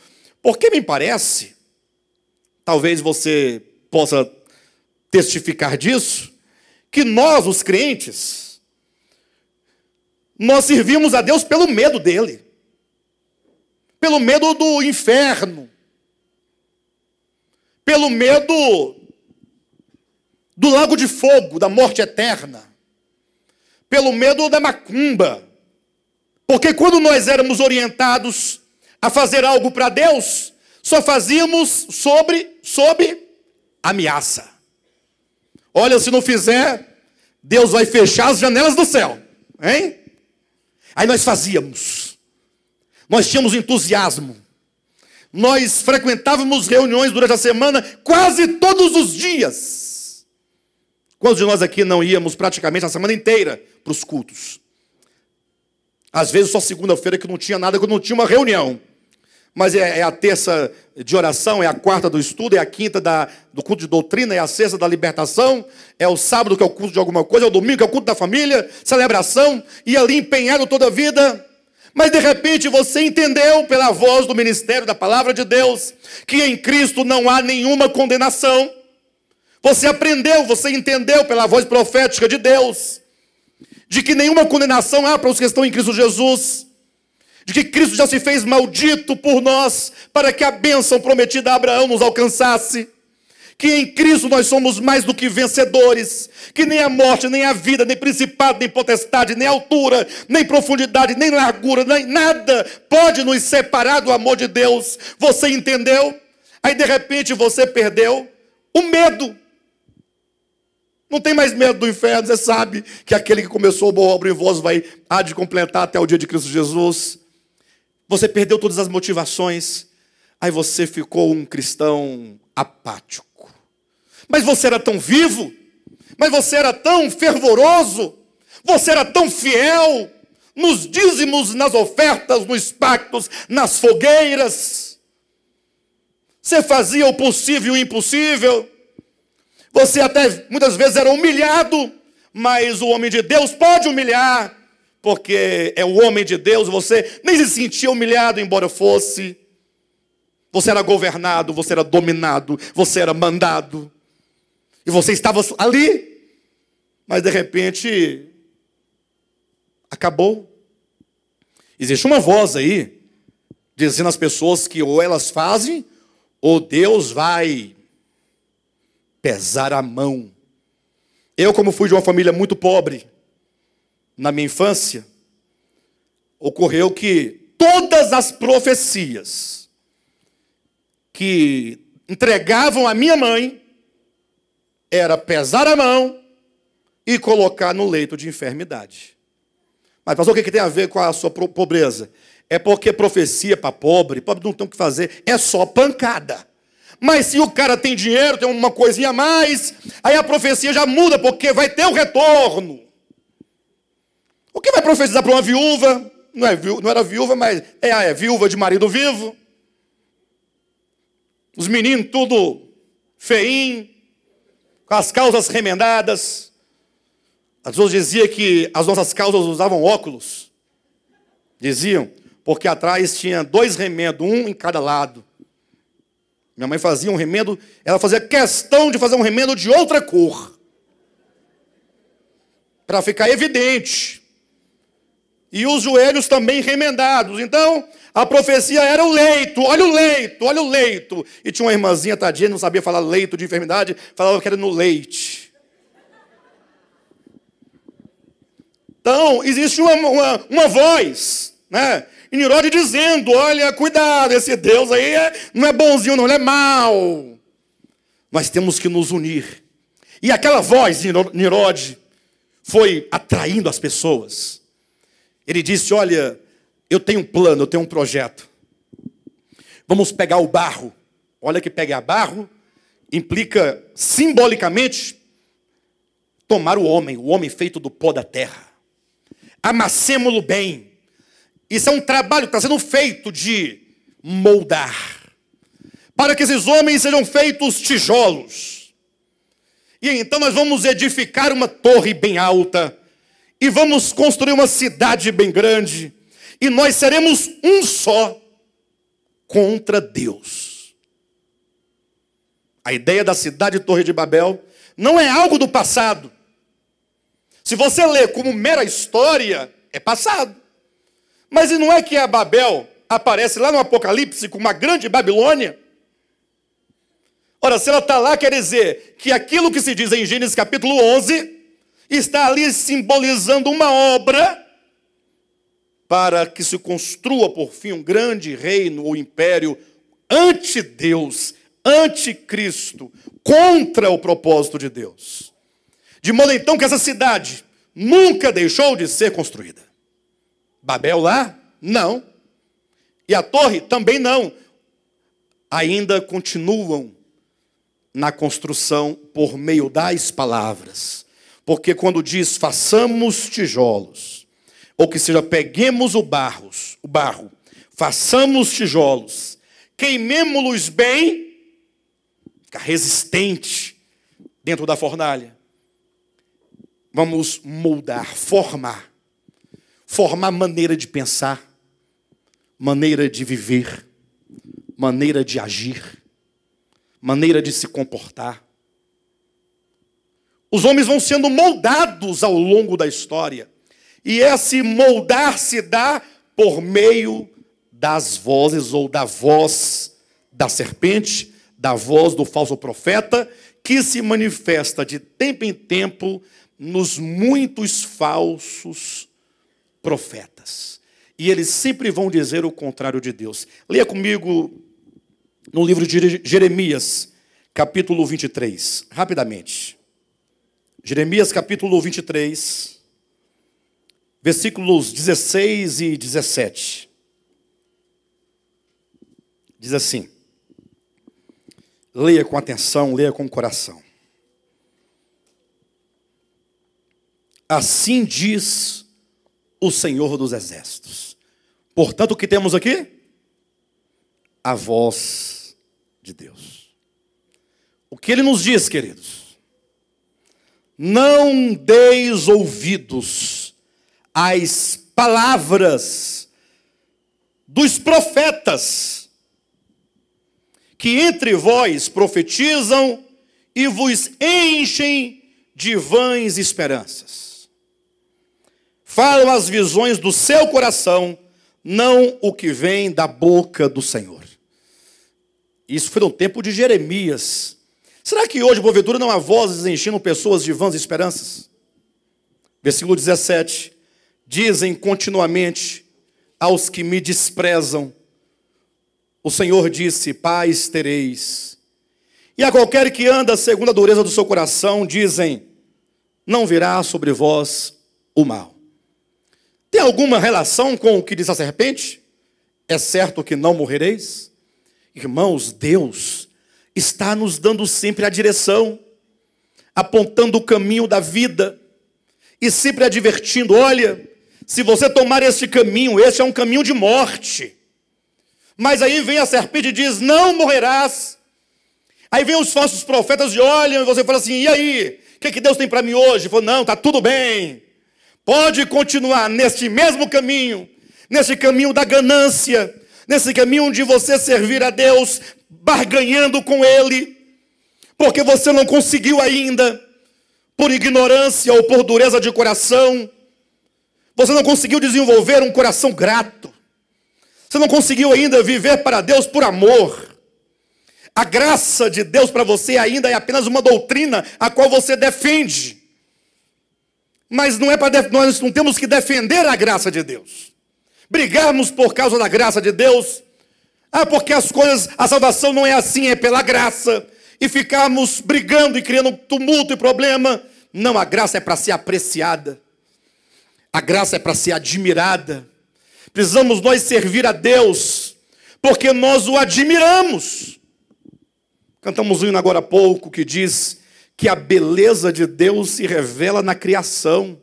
Porque me parece, talvez você possa testificar disso, que nós, os crentes, nós servimos a Deus pelo medo dele, pelo medo do inferno, pelo medo do lago de fogo, da morte eterna, pelo medo da macumba. Porque quando nós éramos orientados a fazer algo para Deus, só fazíamos sob ameaça. Olha, se não fizer, Deus vai fechar as janelas do céu, hein? Aí nós fazíamos. Nós tínhamos entusiasmo. Nós frequentávamos reuniões durante a semana quase todos os dias. Quantos de nós aqui não íamos praticamente a semana inteira para os cultos? Às vezes só segunda-feira que não tinha nada, quando não tinha uma reunião. Mas é a terça de oração, é a quarta do estudo, é a quinta do culto de doutrina, é a sexta da libertação, é o sábado que é o culto de alguma coisa, é o domingo que é o culto da família, celebração, e ali empenhado toda a vida. Mas de repente você entendeu pela voz do ministério da palavra de Deus que em Cristo não há nenhuma condenação. Você aprendeu, você entendeu pela voz profética de Deus de que nenhuma condenação há para os que estão em Cristo Jesus, de que Cristo já se fez maldito por nós para que a bênção prometida a Abraão nos alcançasse, que em Cristo nós somos mais do que vencedores, que nem a morte, nem a vida, nem principado, nem potestade, nem altura, nem profundidade, nem largura, nem nada pode nos separar do amor de Deus. Você entendeu? Aí de repente você perdeu o medo. Não tem mais medo do inferno. Você sabe que aquele que começou a boa obra em vós há de completar até o dia de Cristo Jesus. você perdeu todas as motivações, aí você ficou um cristão apático. Mas você era tão vivo, mas você era tão fervoroso, você era tão fiel nos dízimos, nas ofertas, nos pactos, nas fogueiras. Você fazia o possível e o impossível. Você até muitas vezes era humilhado, mas o homem de Deus pode humilhar, porque é o homem de Deus, você nem se sentia humilhado, embora fosse. Você era governado, você era dominado, você era mandado. E você estava ali, mas de repente acabou. Existe uma voz aí, dizendo às pessoas que ou elas fazem, ou Deus vai pesar a mão. Eu, como fui de uma família muito pobre, na minha infância, ocorreu que todas as profecias que entregavam a minha mãe era pesar a mão e colocar no leito de enfermidade. Mas, pastor, o que tem a ver com a sua pobreza? É porque profecia para pobre não tem o que fazer, é só pancada. Mas se o cara tem dinheiro, tem uma coisinha a mais, aí a profecia já muda, porque vai ter o retorno. O que vai profetizar para uma viúva? Não era viúva, mas é viúva de marido vivo. Os meninos tudo feinho, com as calças remendadas. As pessoas diziam que as nossas calças usavam óculos. Diziam, porque atrás tinha 2 remendos, um em cada lado. Minha mãe fazia um remendo, ela fazia questão de fazer um remendo de outra cor. Para ficar evidente. E os joelhos também remendados. Então, a profecia era o leito, olha o leito, olha o leito. E tinha uma irmãzinha, tadinha, não sabia falar leito de enfermidade, falava que era no leite. Então, existe uma voz, né? E Nirode dizendo, olha, cuidado, esse Deus aí não é bonzinho não, ele é mau. Nós temos que nos unir. E aquela voz de Nirode foi atraindo as pessoas. Ele disse, olha, eu tenho um plano, eu tenho um projeto. Vamos pegar o barro. Olha que pegar barro implica simbolicamente tomar o homem feito do pó da terra. Amassemo-lo bem. Isso é um trabalho que está sendo feito de moldar. Para que esses homens sejam feitos tijolos. E então nós vamos edificar uma torre bem alta. E vamos construir uma cidade bem grande. E nós seremos um só contra Deus. A ideia da cidade Torre de Babel não é algo do passado. Se você lê como mera história, é passado. Mas e não é que a Babel aparece lá no Apocalipse com uma grande Babilônia? Ora, se ela está lá, quer dizer que aquilo que se diz em Gênesis capítulo 11 está ali simbolizando uma obra para que se construa por fim um grande reino ou império anti-Deus, anti-Cristo, contra o propósito de Deus. De modo então que essa cidade nunca deixou de ser construída. Babel lá? Não. E a torre? Também não. Ainda continuam na construção por meio das palavras. Porque quando diz, façamos tijolos, ou que seja, peguemos o barro, façamos tijolos, queimemo-los bem, fica resistente dentro da fornalha. Vamos moldar, formar maneira de pensar, maneira de viver, maneira de agir, maneira de se comportar. Os homens vão sendo moldados ao longo da história. E esse moldar se dá por meio das vozes, ou da voz da serpente, da voz do falso profeta, que se manifesta de tempo em tempo nos muitos falsos profetas. E eles sempre vão dizer o contrário de Deus. Leia comigo no livro de Jeremias, capítulo 23, rapidamente. Jeremias capítulo 23, versículos 16 e 17. Diz assim, leia com atenção, leia com o coração. Assim diz o Senhor dos Exércitos. Portanto, o que temos aqui? A voz de Deus. O que ele nos diz, queridos? Não deis ouvidos às palavras dos profetas, que entre vós profetizam e vos enchem de vãs esperanças. Falam as visões do seu coração, não o que vem da boca do Senhor. Isso foi no tempo de Jeremias. Será que hoje, porventura, não há vozes enchendo pessoas de vãs esperanças? Versículo 17. Dizem continuamente aos que me desprezam, o Senhor disse, paz tereis. E a qualquer que anda segundo a dureza do seu coração, dizem, não virá sobre vós o mal. Tem alguma relação com o que diz a serpente? É certo que não morrereis? Irmãos, Deus está nos dando sempre a direção, apontando o caminho da vida e sempre advertindo, olha, se você tomar este caminho, este é um caminho de morte. Mas aí vem a serpente e diz, não morrerás. Aí vem os falsos profetas e olham e você fala assim, e aí? O que Deus tem para mim hoje? Fala, não, está tudo bem. Pode continuar neste mesmo caminho, nesse caminho da ganância, nesse caminho de você servir a Deus, barganhando com Ele, porque você não conseguiu ainda, por ignorância ou por dureza de coração, você não conseguiu desenvolver um coração grato, você não conseguiu ainda viver para Deus por amor. A graça de Deus para você ainda é apenas uma doutrina a qual você defende. Mas não é para nós não temos que defender a graça de Deus. Brigarmos por causa da graça de Deus. Porque as coisas, a salvação não é assim, é pela graça. E ficarmos brigando e criando tumulto e problema. Não, a graça é para ser apreciada. A graça é para ser admirada. Precisamos nós servir a Deus, porque nós o admiramos. Cantamos um hino agora há pouco que diz que a beleza de Deus se revela na criação.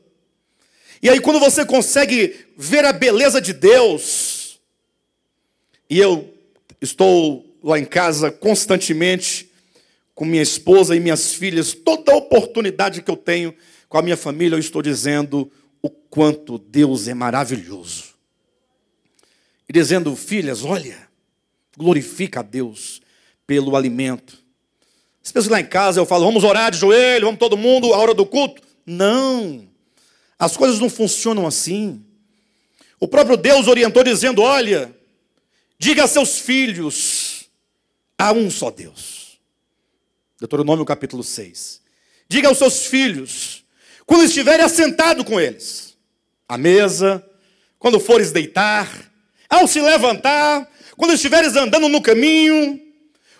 E aí quando você consegue ver a beleza de Deus, e eu estou lá em casa constantemente, com minha esposa e minhas filhas, toda a oportunidade que eu tenho com a minha família, eu estou dizendo o quanto Deus é maravilhoso. E dizendo, filhas, olha, glorifica a Deus pelo alimento. As pessoas lá em casa, eu falo, vamos orar de joelho, vamos todo mundo, a hora do culto. Não, as coisas não funcionam assim. O próprio Deus orientou dizendo, olha, diga a seus filhos, há um só Deus. Deuteronômio capítulo 6. Diga aos seus filhos, quando estiverem assentados com eles, à mesa, quando fores deitar, ao se levantar, quando estiveres andando no caminho,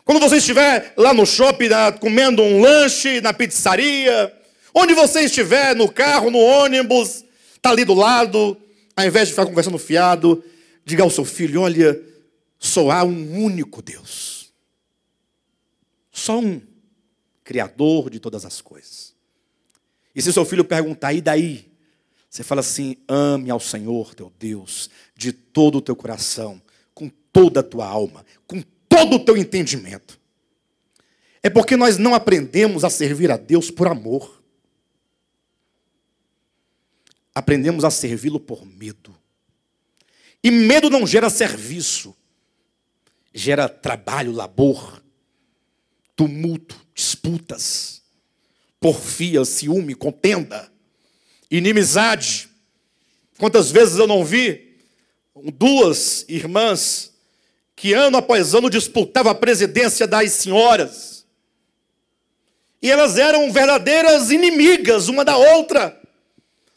quando você estiver lá no shopping, comendo um lanche, na pizzaria, onde você estiver, no carro, no ônibus, está ali do lado, ao invés de ficar conversando fiado, diga ao seu filho, olha, só há um único Deus. Só um, Criador de todas as coisas. E se o seu filho perguntar, e daí? Você fala assim, ame ao Senhor teu Deus, de todo o teu coração, com toda a tua alma, com todo o teu entendimento. É porque nós não aprendemos a servir a Deus por amor. Aprendemos a servi-lo por medo. E medo não gera serviço. Gera trabalho, labor, tumulto, disputas, porfia, ciúme, contenda, inimizade. Quantas vezes eu não vi duas irmãs que ano após ano disputavam a presidência das senhoras. E elas eram verdadeiras inimigas uma da outra,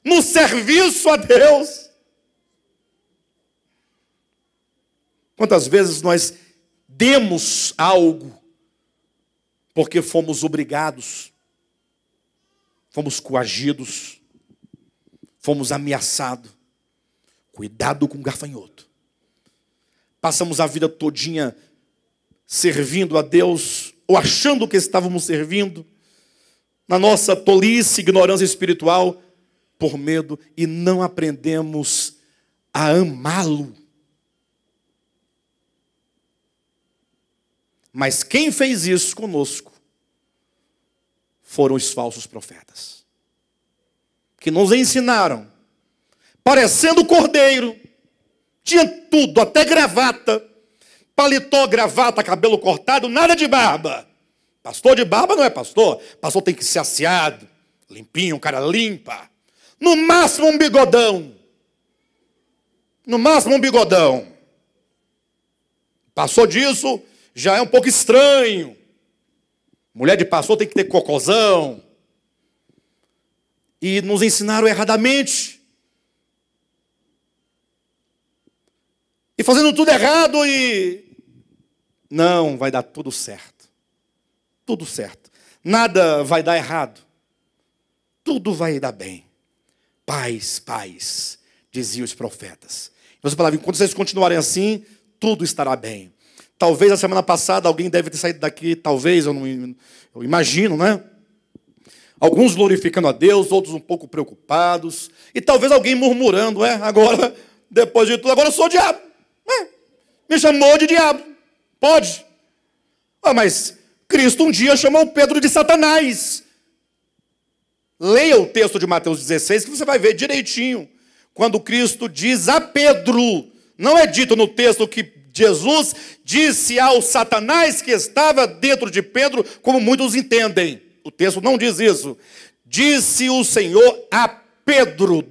no serviço a Deus. Quantas vezes nós demos algo porque fomos obrigados, fomos coagidos, fomos ameaçados. Cuidado com o gafanhoto. Passamos a vida todinha servindo a Deus, ou achando que estávamos servindo, na nossa tolice, ignorância espiritual, por medo, e não aprendemos a amá-lo. Mas quem fez isso conosco foram os falsos profetas, que nos ensinaram, parecendo cordeiro, tinha tudo, até gravata, paletó, gravata, cabelo cortado, nada de barba. Pastor de barba não é pastor. Pastor tem que ser asseado, limpinho, um cara limpa. No máximo um bigodão. No máximo um bigodão. Passou disso, já é um pouco estranho. Mulher de pastor tem que ter cocôzão. E nos ensinaram erradamente. E fazendo tudo errado e... Não, vai dar tudo certo. Tudo certo. Nada vai dar errado. Tudo vai dar bem. Paz, paz, diziam os profetas. Então, palavra, enquanto vocês continuarem assim, tudo estará bem. Talvez a semana passada alguém deve ter saído daqui, talvez, eu imagino, né? Alguns glorificando a Deus, outros um pouco preocupados. E talvez alguém murmurando, agora, depois de tudo, agora eu sou o diabo. Me chamou de diabo. Pode. Mas Cristo um dia chamou Pedro de Satanás. Leia o texto de Mateus 16 que você vai ver direitinho. Quando Cristo diz a Pedro, não é dito no texto que Jesus disse ao Satanás que estava dentro de Pedro, como muitos entendem. O texto não diz isso. Disse o Senhor a Pedro, :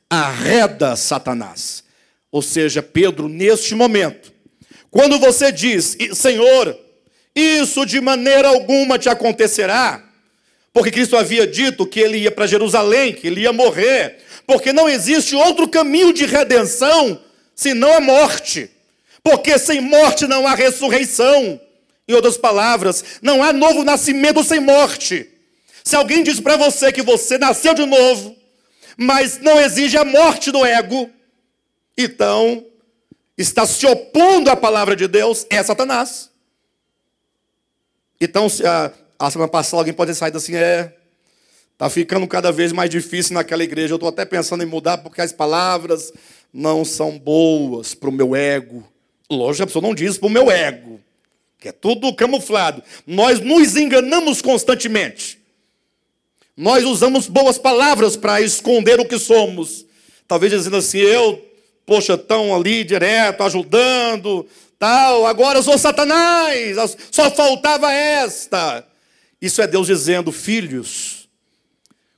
arreda Satanás. Ou seja, Pedro, neste momento, quando você diz, Senhor, isso de maneira alguma te acontecerá, porque Cristo havia dito que ele ia para Jerusalém, que ele ia morrer, porque não existe outro caminho de redenção senão a morte, porque sem morte não há ressurreição. Em outras palavras, não há novo nascimento sem morte. Se alguém diz para você que você nasceu de novo, mas não exige a morte do ego, então está se opondo à palavra de Deus, é Satanás. Então, a semana passada alguém pode ter saído assim, está ficando cada vez mais difícil naquela igreja, eu estou até pensando em mudar porque as palavras não são boas para o meu ego. Lógico, a pessoa não diz para o meu ego, que é tudo camuflado. Nós nos enganamos constantemente. Nós usamos boas palavras para esconder o que somos. Talvez dizendo assim, tão ali direto, ajudando, tal, agora eu sou Satanás, só faltava esta. Isso é Deus dizendo, filhos,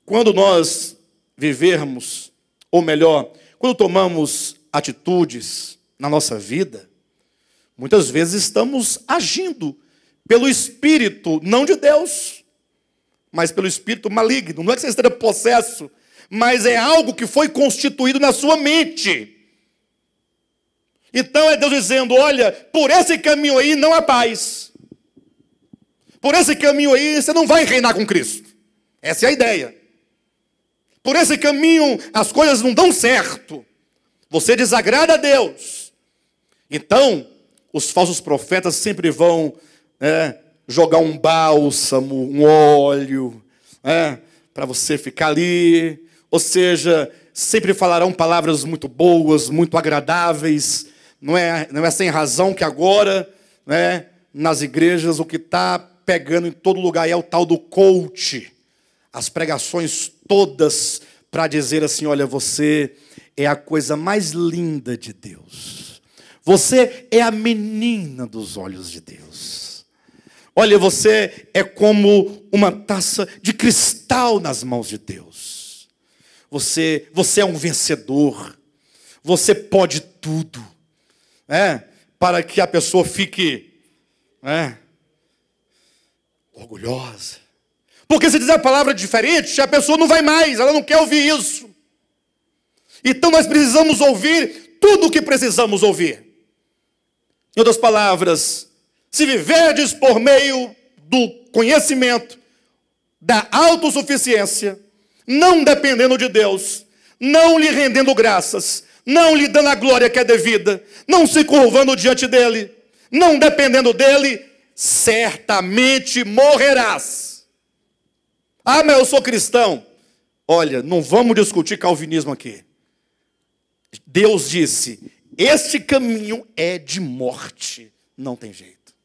quando nós vivermos, ou melhor, quando tomamos atitudes na nossa vida, muitas vezes estamos agindo pelo Espírito, não de Deus, mas pelo Espírito maligno. Não é que você esteja possesso, mas é algo que foi constituído na sua mente. Então é Deus dizendo, olha, por esse caminho aí não há paz. Por esse caminho aí você não vai reinar com Cristo. Essa é a ideia. Por esse caminho as coisas não dão certo. Você desagrada a Deus. Então, os falsos profetas sempre vão jogar um bálsamo, um óleo, para você ficar ali. Ou seja, sempre falarão palavras muito boas, muito agradáveis. Não é sem razão que agora, nas igrejas, o que está pegando em todo lugar é o tal do coach. As pregações todas para dizer assim, olha, você é a coisa mais linda de Deus. Você é a menina dos olhos de Deus. Olha, você é como uma taça de cristal nas mãos de Deus. Você é um vencedor. Você pode tudo. Para que a pessoa fique orgulhosa. Porque se dizer a palavra diferente, a pessoa não vai mais, ela não quer ouvir isso. Então nós precisamos ouvir tudo o que precisamos ouvir. Em outras palavras, se viverdes por meio do conhecimento, da autossuficiência, não dependendo de Deus, não lhe rendendo graças, não lhe dando a glória que é devida, não se curvando diante dele, não dependendo dele, certamente morrerás. Ah, mas eu sou cristão. Olha, não vamos discutir calvinismo aqui. Deus disse, este caminho é de morte. Não tem jeito.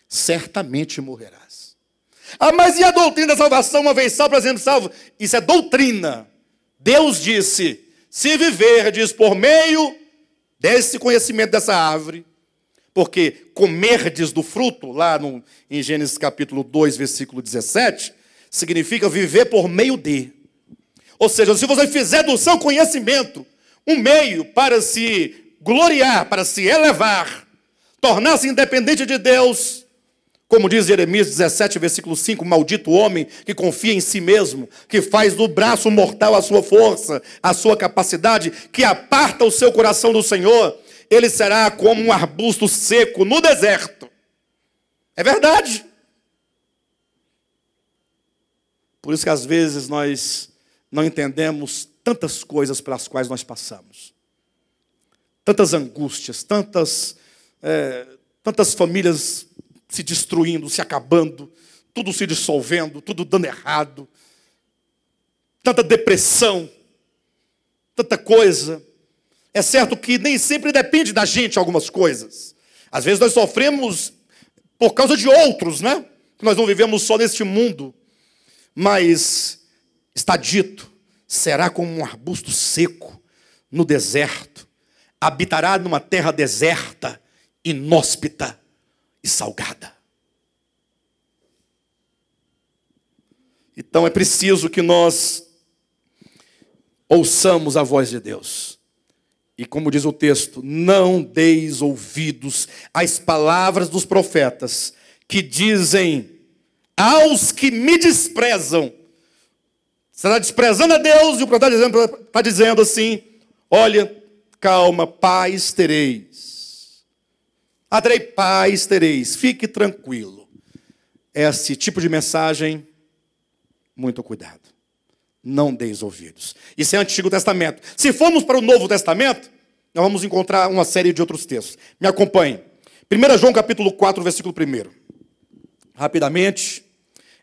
Certamente morrerás. Ah, mas e a doutrina da salvação, uma vez salvo, para sempre salvo? Isso é doutrina. Deus disse, se viverdes por meio desse conhecimento dessa árvore, porque comerdes do fruto, lá em Gênesis capítulo 2, versículo 17, significa viver por meio de. Ou seja, se você fizer do seu conhecimento um meio para se gloriar, para se elevar, tornar-se independente de Deus, como diz Jeremias 17, versículo 5, maldito homem que confia em si mesmo, que faz do braço mortal a sua força, a sua capacidade, que aparta o seu coração do Senhor, ele será como um arbusto seco no deserto. É verdade. Por isso que às vezes nós não entendemos tantas coisas pelas quais nós passamos. Tantas angústias, tantas famílias se destruindo, se acabando, tudo se dissolvendo, tudo dando errado. Tanta depressão, tanta coisa. É certo que nem sempre depende da gente algumas coisas. Às vezes nós sofremos por causa de outros, né? Nós não vivemos só neste mundo. Mas está dito, será como um arbusto seco no deserto, habitará numa terra deserta, inóspita e salgada. Então é preciso que nós ouçamos a voz de Deus. E como diz o texto, não deis ouvidos às palavras dos profetas, que dizem aos que me desprezam. Você está desprezando a Deus e o profeta está dizendo assim, olha, calma, paz tereis. Terei paz tereis, fique tranquilo. Esse tipo de mensagem, muito cuidado. Não deis ouvidos. Isso é Antigo Testamento. Se formos para o Novo Testamento, nós vamos encontrar uma série de outros textos. Me acompanhe. 1 João capítulo 4, versículo 1. Rapidamente,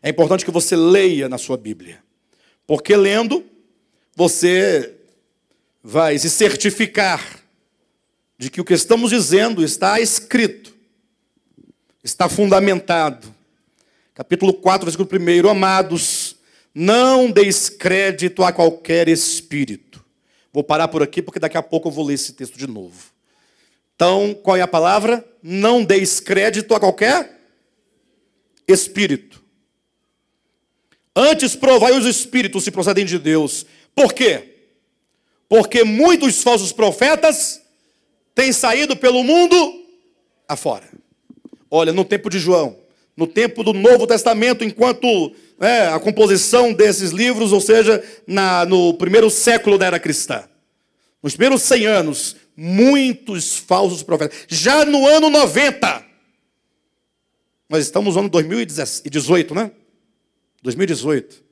é importante que você leia na sua Bíblia. Porque lendo, você vai se certificar de que o que estamos dizendo está escrito, está fundamentado. Capítulo 4, versículo 1. Amados, não deis crédito a qualquer espírito. Vou parar por aqui, porque daqui a pouco eu vou ler esse texto de novo. Então, qual é a palavra? Não deis crédito a qualquer espírito. Antes provai os espíritos se procedem de Deus. Por quê? Porque muitos falsos profetas têm saído pelo mundo afora. Olha, no tempo de João, no tempo do Novo Testamento, enquanto a composição desses livros, ou seja, no primeiro século da era cristã, nos primeiros 100 anos, muitos falsos profetas. Já no ano 90, nós estamos no ano 2018, né? 2018.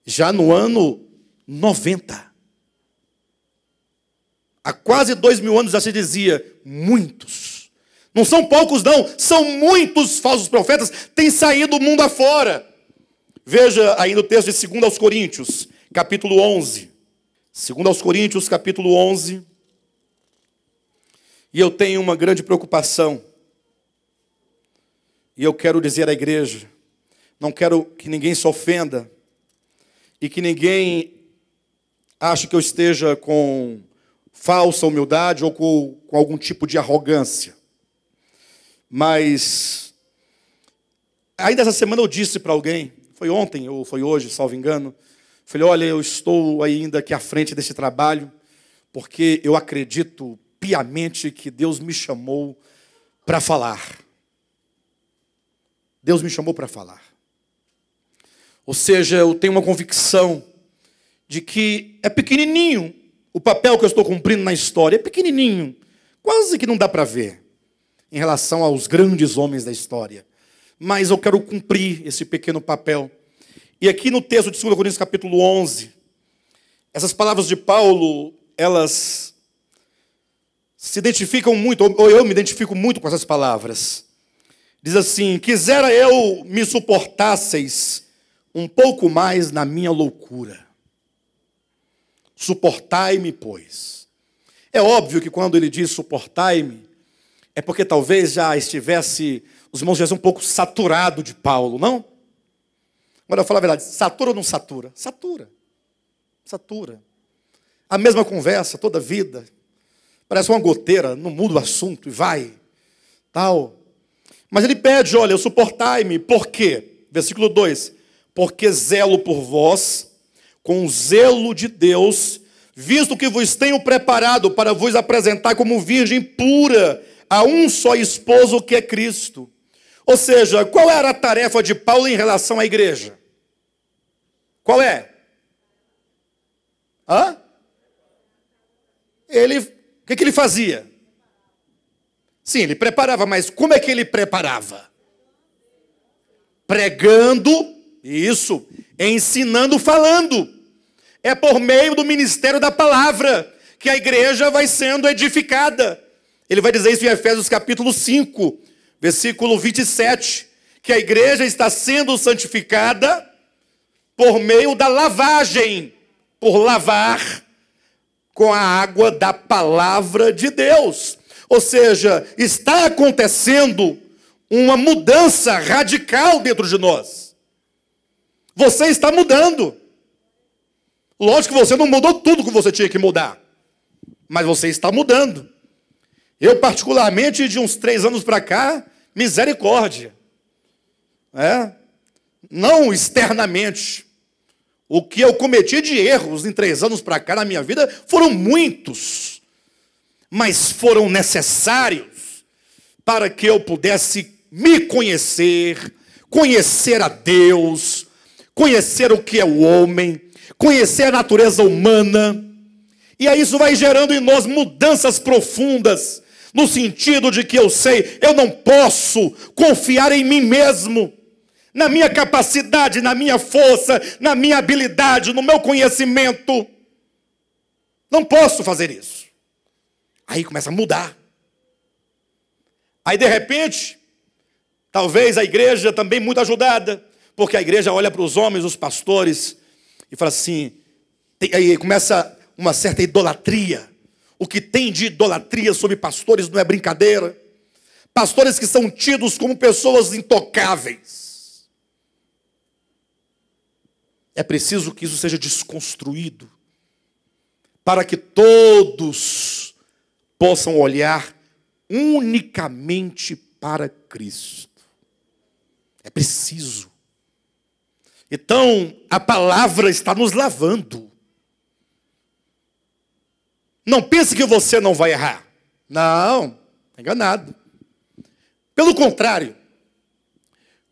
Já no ano 90. Há quase 2000 anos já se dizia, muitos. Não são poucos não, são muitos falsos profetas que têm saído do mundo afora. Veja aí no texto de 2 aos Coríntios, capítulo 11. 2 aos Coríntios, capítulo 11. E eu tenho uma grande preocupação. E eu quero dizer à igreja, não quero que ninguém se ofenda e que ninguém ache que eu esteja com falsa humildade ou com algum tipo de arrogância. Mas, ainda essa semana eu disse para alguém, foi ontem ou foi hoje, salvo engano, falei, olha, eu estou ainda aqui à frente desse trabalho, porque eu acredito piamente que Deus me chamou para falar. Deus me chamou para falar. Ou seja, eu tenho uma convicção de que é pequenininho o papel que eu estou cumprindo na história. É pequenininho, quase que não dá para ver em relação aos grandes homens da história. Mas eu quero cumprir esse pequeno papel. E aqui no texto de 2 Coríntios capítulo 11, essas palavras de Paulo, elas se identificam muito, ou eu me identifico muito com essas palavras. Diz assim: quisera eu me suportasseis um pouco mais na minha loucura. Suportai-me, pois. É óbvio que quando ele diz suportai-me, é porque talvez já estivesse, os irmãos já um pouco saturado de Paulo, não? Agora eu falo a verdade, satura ou não satura? Satura. Satura. A mesma conversa, toda a vida. Parece uma goteira, não muda o assunto e vai. Tal. Mas ele pede, olha, suportai-me. Por quê? Versículo 2. Porque zelo por vós, com o zelo de Deus, visto que vos tenho preparado para vos apresentar como virgem pura a um só esposo, que é Cristo. Ou seja, qual era a tarefa de Paulo em relação à igreja? Qual é? O que ele fazia? Sim, ele preparava, mas como é que ele preparava? Pregando, isso, ensinando, falando. É por meio do ministério da palavra que a igreja vai sendo edificada. Ele vai dizer isso em Efésios capítulo 5, versículo 27, que a igreja está sendo santificada por meio da lavagem, por lavar com a água da palavra de Deus. Ou seja, está acontecendo uma mudança radical dentro de nós. Você está mudando. Lógico que você não mudou tudo que você tinha que mudar, mas você está mudando. Eu, particularmente, de uns 3 anos para cá, misericórdia. Não externamente. O que eu cometi de erros em 3 anos para cá na minha vida foram muitos, mas foram necessários para que eu pudesse me conhecer, conhecer a Deus, conhecer o que é o homem, conhecer a natureza humana. E aí isso vai gerando em nós mudanças profundas, no sentido de que eu sei, eu não posso confiar em mim mesmo, na minha capacidade, na minha força, na minha habilidade, no meu conhecimento. Não posso fazer isso. Aí começa a mudar. Aí de repente, talvez a igreja também muito ajudada, porque a igreja olha para os homens, os pastores, e fala assim, aí começa uma certa idolatria. O que tem de idolatria sobre pastores não é brincadeira. Pastores que são tidos como pessoas intocáveis. É preciso que isso seja desconstruído, para que todos possam olhar unicamente para Cristo. É preciso. Então, a palavra está nos lavando. Não pense que você não vai errar. Não, está enganado. Pelo contrário,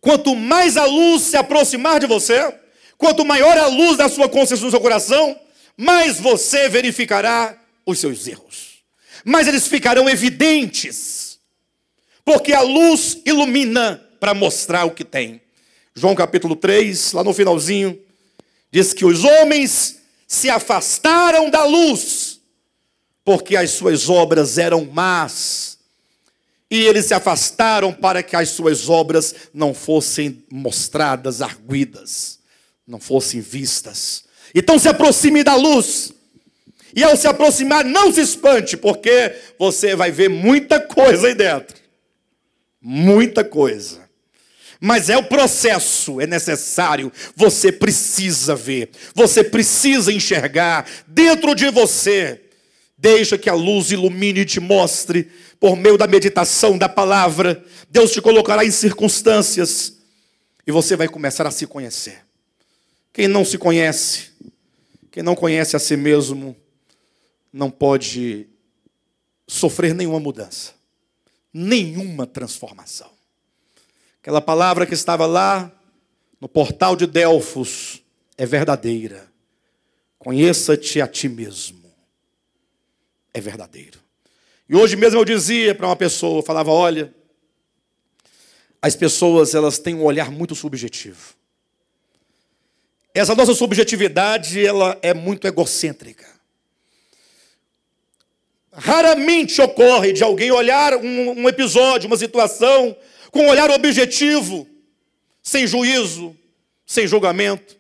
quanto mais a luz se aproximar de você, quanto maior a luz da sua consciência no seu coração, mais você verificará os seus erros. Mais eles ficarão evidentes. Porque a luz ilumina para mostrar o que tem. João capítulo 3, lá no finalzinho, diz que os homens se afastaram da luz, porque as suas obras eram más. E eles se afastaram para que as suas obras não fossem mostradas, arguidas, não fossem vistas. Então se aproxime da luz. E ao se aproximar, não se espante, porque você vai ver muita coisa aí dentro. Muita coisa. Mas é o processo, é necessário. Você precisa ver. Você precisa enxergar dentro de você. Deixa que a luz ilumine e te mostre, por meio da meditação da palavra. Deus te colocará em circunstâncias e você vai começar a se conhecer. Quem não se conhece, quem não conhece a si mesmo, não pode sofrer nenhuma mudança, nenhuma transformação. Aquela palavra que estava lá no portal de Delfos é verdadeira. Conheça-te a ti mesmo. É verdadeiro. E hoje mesmo eu dizia para uma pessoa, eu falava, olha, as pessoas elas têm um olhar muito subjetivo. Essa nossa subjetividade ela é muito egocêntrica. Raramente ocorre de alguém olhar um episódio, uma situação, com um olhar objetivo, sem juízo, sem julgamento.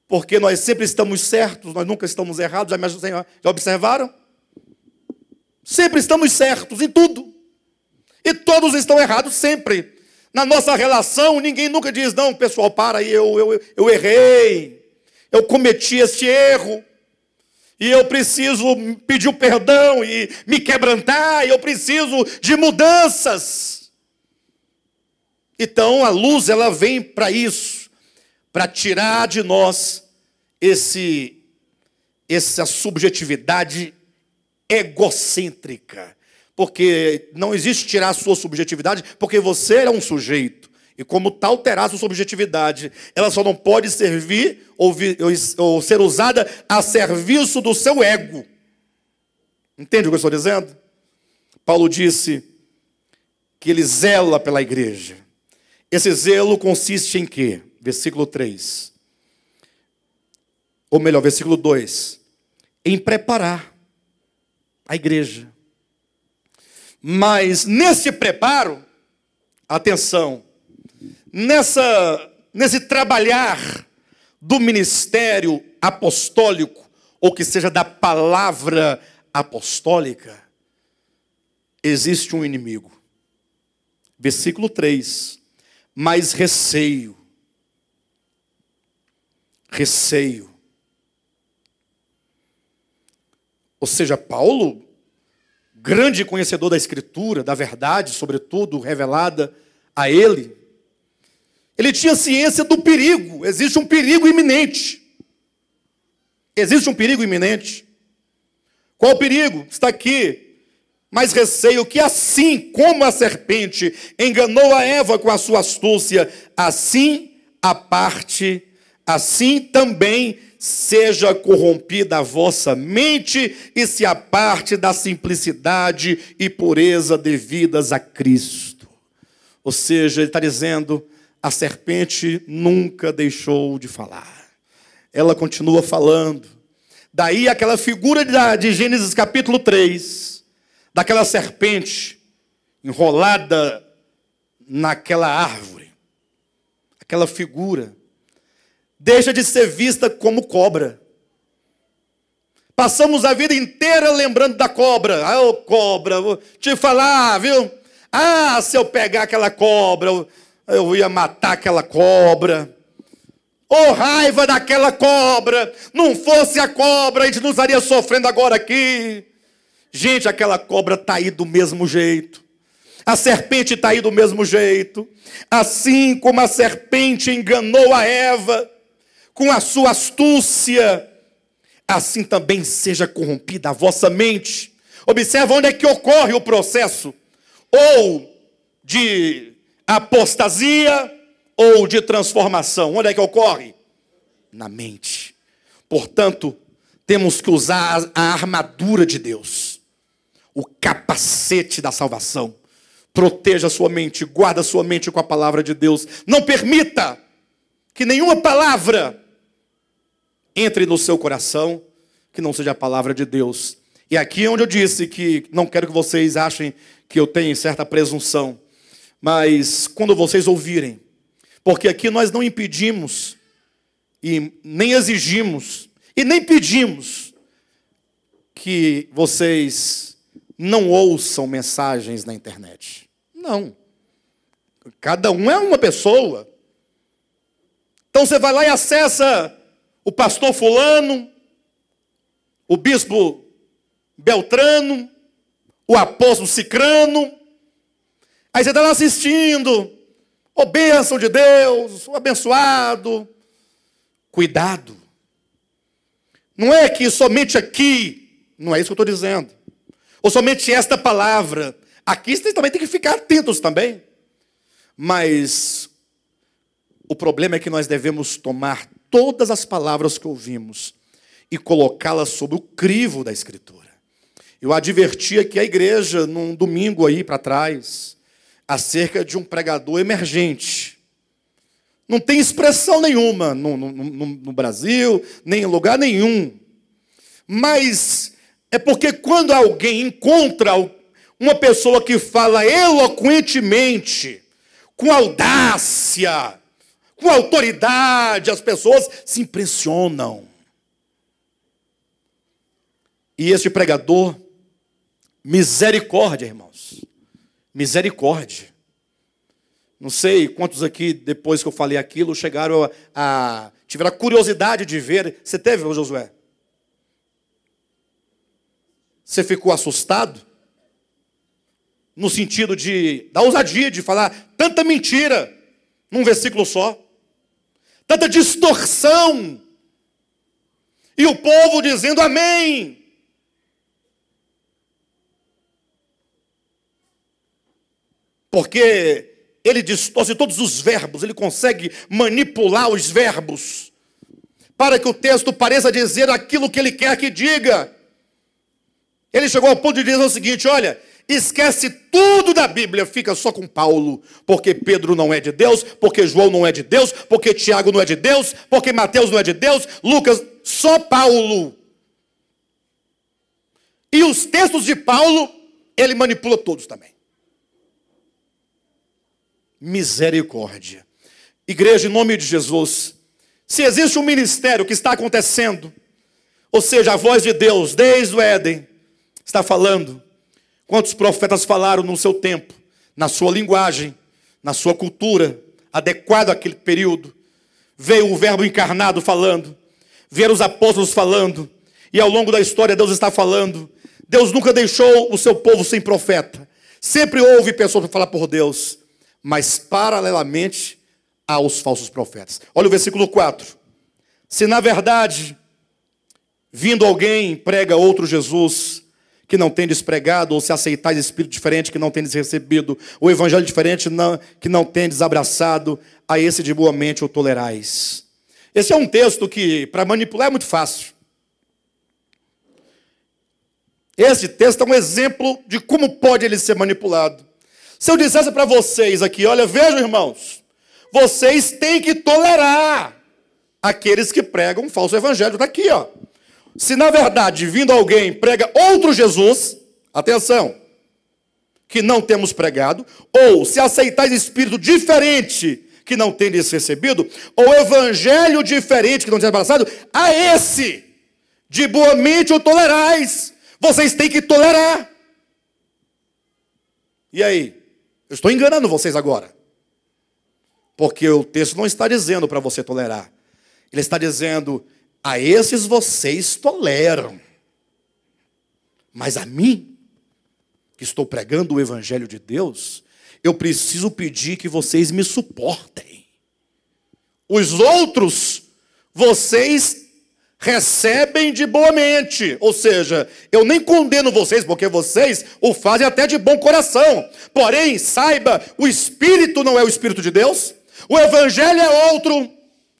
Porque nós sempre estamos certos, nós nunca estamos errados. Já observaram? Sempre estamos certos em tudo. E todos estão errados sempre. Na nossa relação, ninguém nunca diz, não, pessoal, para aí, eu errei. Eu cometi este erro. E eu preciso pedir o perdão e me quebrantar. E eu preciso de mudanças. Então, a luz, ela vem para isso. Para tirar de nós essa subjetividade egocêntrica. Porque não existe tirar a sua subjetividade, porque você é um sujeito. E como tal, terá a sua subjetividade. Ela só não pode servir ou ser usada a serviço do seu ego. Entende o que eu estou dizendo? Paulo disse que ele zela pela igreja. Esse zelo consiste em quê? Versículo 3. Ou melhor, versículo 2. Em preparar a igreja. Mas nesse preparo, atenção, nesse trabalhar do ministério apostólico, ou que seja da palavra apostólica, existe um inimigo. Versículo 3. Mas receio. Receio. Ou seja, Paulo, grande conhecedor da Escritura, da verdade, sobretudo, revelada a ele, ele tinha ciência do perigo. Existe um perigo iminente. Existe um perigo iminente. Qual o perigo? Está aqui. Mas receio que assim como a serpente enganou a Eva com a sua astúcia, assim também seja corrompida a vossa mente e se aparte da simplicidade e pureza devidas a Cristo. Ou seja, ele está dizendo, a serpente nunca deixou de falar. Ela continua falando. Daí aquela figura de Gênesis capítulo 3, daquela serpente enrolada naquela árvore. Aquela figura deixa de ser vista como cobra. Passamos a vida inteira lembrando da cobra. Ah, ô cobra, vou te falar, viu? Ah, se eu pegar aquela cobra, eu ia matar aquela cobra. Ô raiva daquela cobra. Não fosse a cobra, a gente não estaria sofrendo agora aqui. Gente, aquela cobra está aí do mesmo jeito. A serpente está aí do mesmo jeito. Assim como a serpente enganou a Eva com a sua astúcia, assim também seja corrompida a vossa mente. Observa onde é que ocorre o processo, ou de apostasia, ou de transformação. Onde é que ocorre? Na mente. Portanto, temos que usar a armadura de Deus, o capacete da salvação. Proteja a sua mente, guarda a sua mente com a palavra de Deus. Não permita que nenhuma palavra entre no seu coração que não seja a palavra de Deus. E aqui é onde eu disse que não quero que vocês achem que eu tenho certa presunção. Mas quando vocês ouvirem, porque aqui nós não impedimos, e nem exigimos, e nem pedimos que vocês não ouçam mensagens na internet. Não. Cada um é uma pessoa. Então você vai lá e acessa o pastor fulano, o bispo Beltrano, o apóstolo Cicrano. Aí você está lá assistindo. Ô bênção de Deus, o abençoado. Cuidado. Não é que somente aqui, não é isso que eu estou dizendo. Ou somente esta palavra. Aqui vocês também têm que ficar atentos também. Mas o problema é que nós devemos tomar todas as palavras que ouvimos e colocá-las sob o crivo da Escritura. Eu adverti aqui a igreja num domingo aí para trás acerca de um pregador emergente. Não tem expressão nenhuma no Brasil, nem em lugar nenhum. Mas É porque quando alguém encontra uma pessoa que fala eloquentemente, com audácia, com autoridade, as pessoas se impressionam. E este pregador, misericórdia, irmãos, misericórdia. Não sei quantos aqui, depois que eu falei aquilo, chegaram tiveram a curiosidade de ver. Você teve, Josué? Você ficou assustado? No sentido da ousadia de falar tanta mentira num versículo só. Tanta distorção. E o povo dizendo amém. Porque ele distorce todos os verbos, ele consegue manipular os verbos para que o texto pareça dizer aquilo que ele quer que diga. Ele chegou ao ponto de dizer o seguinte: olha, esquece tudo da Bíblia, fica só com Paulo, porque Pedro não é de Deus, porque João não é de Deus, porque Tiago não é de Deus, porque Mateus não é de Deus, Lucas, só Paulo. E os textos de Paulo, ele manipula todos também. Misericórdia. Igreja, em nome de Jesus, se existe um ministério que está acontecendo, ou seja, a voz de Deus, desde o Éden, está falando. Quantos profetas falaram no seu tempo, na sua linguagem, na sua cultura, adequado àquele período. Veio o verbo encarnado falando, vieram os apóstolos falando, e ao longo da história Deus está falando. Deus nunca deixou o seu povo sem profeta. Sempre houve pessoas para falar por Deus, mas paralelamente aos falsos profetas. Olha o versículo 4. Se na verdade, vindo alguém, prega outro Jesus, que não tendes pregado, ou se aceitais espírito diferente que não tendes recebido, ou evangelho diferente que não tendes abraçado, a esse de boa mente o tolerais. Esse é um texto que, para manipular, é muito fácil. Esse texto é um exemplo de como pode ele ser manipulado. Se eu dissesse para vocês aqui, olha, vejam, irmãos, vocês têm que tolerar aqueles que pregam um falso evangelho. Está aqui, ó. Se na verdade, vindo alguém, prega outro Jesus, atenção, que não temos pregado, ou se aceitais espírito diferente que não tendes recebido, ou evangelho diferente que não tendes abraçado, a esse de boa mente o tolerais. Vocês têm que tolerar. E aí? Eu estou enganando vocês agora. Porque o texto não está dizendo para você tolerar. Ele está dizendo: a esses vocês toleram. Mas a mim, que estou pregando o evangelho de Deus, eu preciso pedir que vocês me suportem. Os outros, vocês recebem de boa mente. Ou seja, eu nem condeno vocês, porque vocês o fazem até de bom coração. Porém, saiba, o Espírito não é o Espírito de Deus. O evangelho é outro.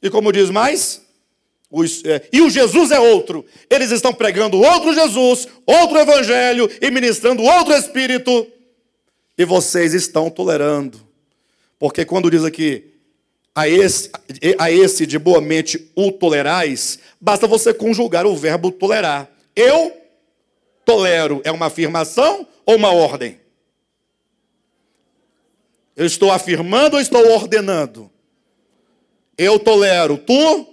E como diz mais? E o Jesus é outro. Eles estão pregando outro Jesus, outro evangelho e ministrando outro Espírito. E vocês estão tolerando. Porque quando diz aqui, a esse de boa mente o tolerais, basta você conjugar o verbo tolerar. Eu tolero. É uma afirmação ou uma ordem? Eu estou afirmando ou estou ordenando? Eu tolero. Tu,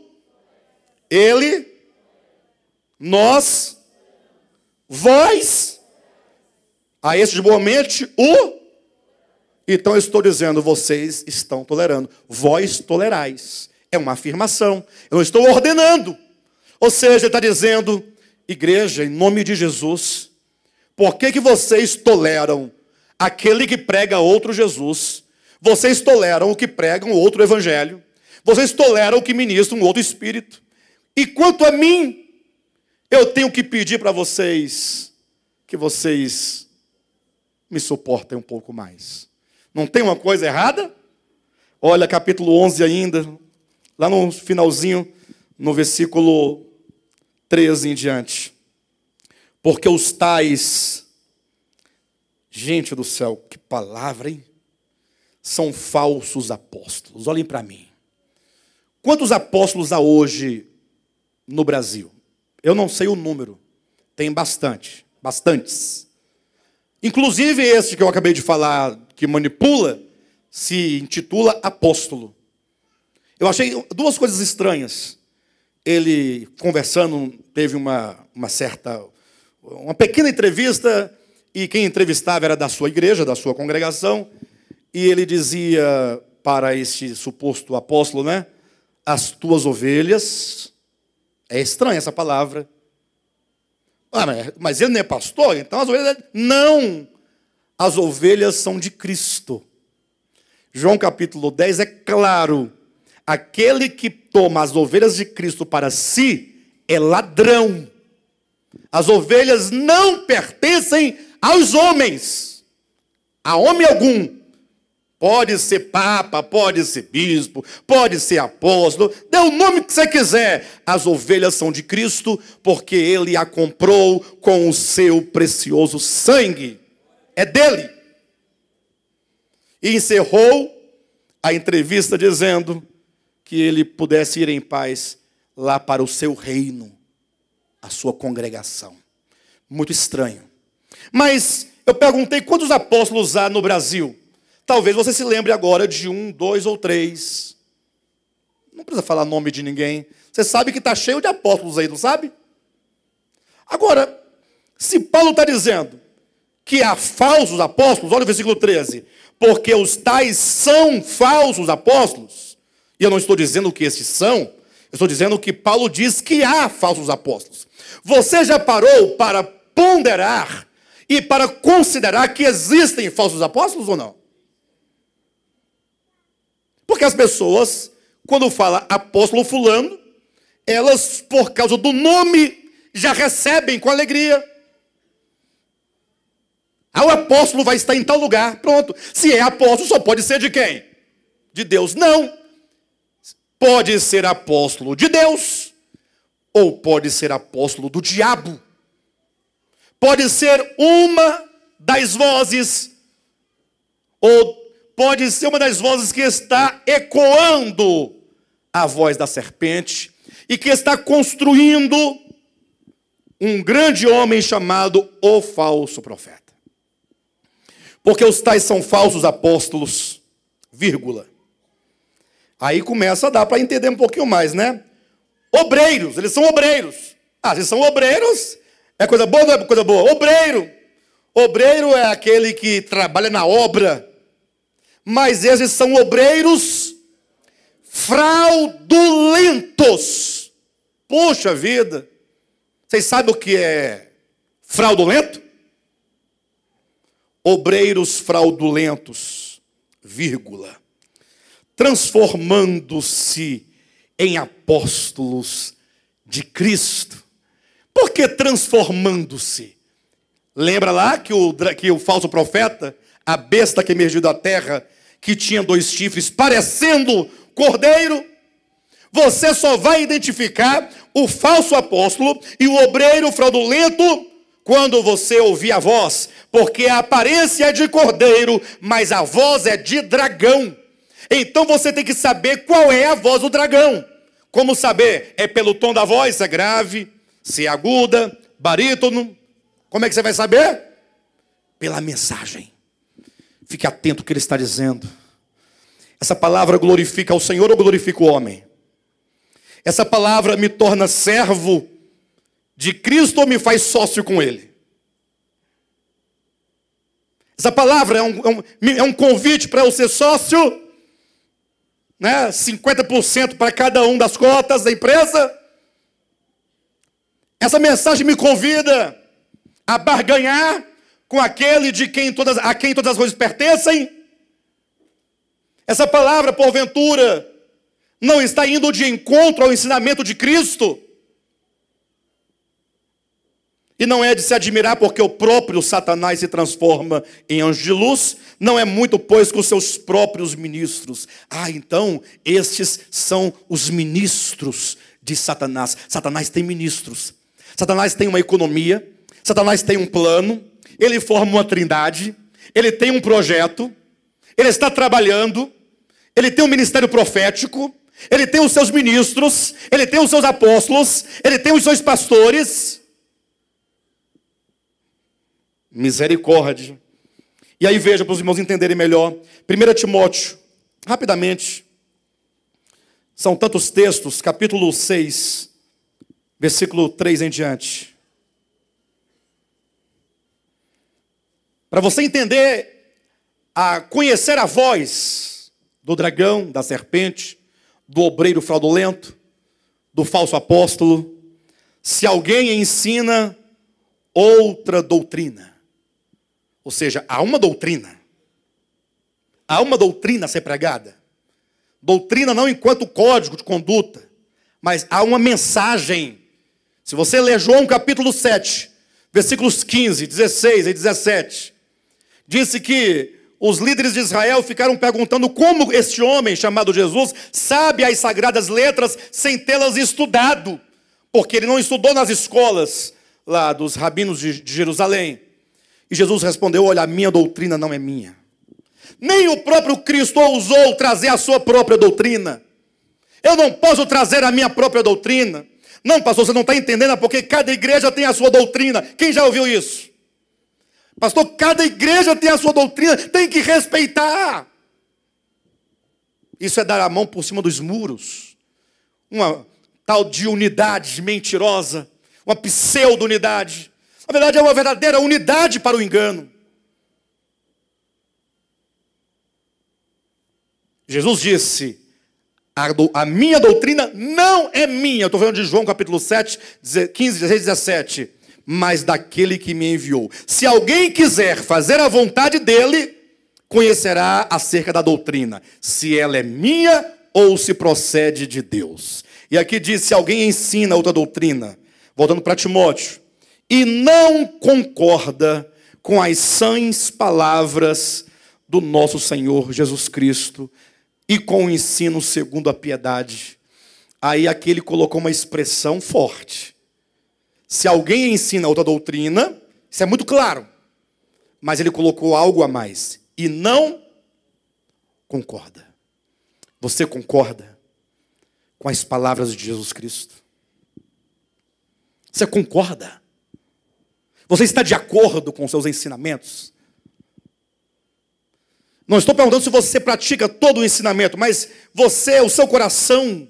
ele, nós, vós, a esse de boa mente o. Então eu estou dizendo, vocês estão tolerando. Vós tolerais. É uma afirmação. Eu não estou ordenando. Ou seja, ele está dizendo, igreja, em nome de Jesus, por que vocês toleram aquele que prega outro Jesus? Vocês toleram o que pregam outro evangelho. Vocês toleram o que ministra um outro espírito. E quanto a mim, eu tenho que pedir para vocês que vocês me suportem um pouco mais. Não tem uma coisa errada? Olha, capítulo 11 ainda, lá no finalzinho, no versículo 13 em diante. Porque os tais, gente do céu, que palavra, hein? São falsos apóstolos. Olhem para mim. Quantos apóstolos há hoje no Brasil? Eu não sei o número. Tem bastantes. Inclusive esse que eu acabei de falar, que manipula, se intitula apóstolo. Eu achei duas coisas estranhas. Ele, conversando, teve uma pequena entrevista, e quem entrevistava era da sua igreja, da sua congregação, e ele dizia para este suposto apóstolo, né? As tuas ovelhas, é estranha essa palavra. Ah, mas ele não é pastor, então as ovelhas... Não! As ovelhas são de Cristo. João capítulo 10 é claro. Aquele que toma as ovelhas de Cristo para si é ladrão. As ovelhas não pertencem aos homens. A homem algum. Pode ser papa, pode ser bispo, pode ser apóstolo, dê o nome que você quiser. As ovelhas são de Cristo, porque Ele a comprou com o seu precioso sangue. É dele. E encerrou a entrevista dizendo que ele pudesse ir em paz lá para o seu reino, a sua congregação. Muito estranho. Mas eu perguntei quantos apóstolos há no Brasil. Talvez você se lembre agora de 1, 2 ou 3. Não precisa falar nome de ninguém. Você sabe que está cheio de apóstolos aí, não sabe? Agora, se Paulo está dizendo que há falsos apóstolos, olha o versículo 13. Porque os tais são falsos apóstolos. E eu não estou dizendo que esses são. Eu estou dizendo que Paulo diz que há falsos apóstolos. Você já parou para ponderar e para considerar que existem falsos apóstolos ou não? Porque as pessoas, quando falam apóstolo fulano, elas, por causa do nome, já recebem com alegria. Ah, o apóstolo vai estar em tal lugar. Pronto. Se é apóstolo, só pode ser de quem? De Deus. Não. Pode ser apóstolo de Deus, ou pode ser apóstolo do diabo. Pode ser uma das vozes, ou pode ser uma das vozes que está ecoando a voz da serpente e que está construindo um grande homem chamado o falso profeta. Porque os tais são falsos apóstolos, vírgula. Aí começa a dar para entender um pouquinho mais, né? Obreiros, eles são obreiros. Ah, se são obreiros, é coisa boa ou não é coisa boa? Obreiro. Obreiro é aquele que trabalha na obra. Mas esses são obreiros fraudulentos. Poxa vida. Vocês sabem o que é fraudulento? Obreiros fraudulentos, vírgula, transformando-se em apóstolos de Cristo. Por que transformando-se? Lembra lá que o falso profeta, a besta que emergiu da terra, que tinha 2 chifres, parecendo cordeiro? Você só vai identificar o falso apóstolo e o obreiro fraudulento quando você ouvir a voz, porque a aparência é de cordeiro, mas a voz é de dragão. Então você tem que saber qual é a voz do dragão. Como saber? É pelo tom da voz, se é grave, se é aguda, barítono. Como é que você vai saber? Pela mensagem. Fique atento ao que ele está dizendo. Essa palavra glorifica ao Senhor ou glorifica o homem? Essa palavra me torna servo de Cristo ou me faz sócio com Ele? Essa palavra é um convite para eu ser sócio, né? 50% para cada um das cotas da empresa. Essa mensagem me convida a barganhar com aquele a quem todas as coisas pertencem. Essa palavra, porventura, não está indo de encontro ao ensinamento de Cristo. E não é de se admirar porque o próprio Satanás se transforma em anjo de luz. Não é muito, pois, com seus próprios ministros. Ah, então, estes são os ministros de Satanás. Satanás tem ministros. Satanás tem uma economia. Satanás tem um plano. Ele forma uma trindade. Ele tem um projeto. Ele está trabalhando. Ele tem um ministério profético. Ele tem os seus ministros. Ele tem os seus apóstolos. Ele tem os seus pastores. Misericórdia. E aí veja, para os irmãos entenderem melhor. 1 Timóteo, rapidamente. São tantos textos, capítulo 6, versículo 3 em diante. Para você entender, conhecer a voz do dragão, da serpente, do obreiro fraudulento, do falso apóstolo, se alguém ensina outra doutrina. Ou seja, há uma doutrina. Há uma doutrina a ser pregada. Doutrina não enquanto código de conduta, mas há uma mensagem. Se você ler João capítulo 7, versículos 15, 16 e 17, disse que os líderes de Israel ficaram perguntando como este homem chamado Jesus sabe as sagradas letras sem tê-las estudado, porque ele não estudou nas escolas lá dos rabinos de Jerusalém. E Jesus respondeu: olha, a minha doutrina não é minha. Nem o próprio Cristo ousou trazer a sua própria doutrina. Eu não posso trazer a minha própria doutrina. Não, pastor, você não está entendendo, porque cada igreja tem a sua doutrina. Quem já ouviu isso? Pastor, cada igreja tem a sua doutrina, tem que respeitar. Isso é dar a mão por cima dos muros. Uma tal de unidade mentirosa, uma pseudo-unidade. Na verdade, é uma verdadeira unidade para o engano. Jesus disse: a minha doutrina não é minha. Eu estou falando de João capítulo 7, 15, 16, 17. Mas daquele que me enviou. Se alguém quiser fazer a vontade dele, conhecerá acerca da doutrina, se ela é minha ou se procede de Deus. E aqui diz: se alguém ensina outra doutrina, voltando para Timóteo, e não concorda com as sãs palavras do nosso Senhor Jesus Cristo, e com o ensino segundo a piedade. Aí aqui ele colocou uma expressão forte. Se alguém ensina outra doutrina, isso é muito claro. Mas ele colocou algo a mais. E não concorda. Você concorda com as palavras de Jesus Cristo? Você concorda? Você está de acordo com os seus ensinamentos? Não estou perguntando se você pratica todo o ensinamento, mas você, o seu coração,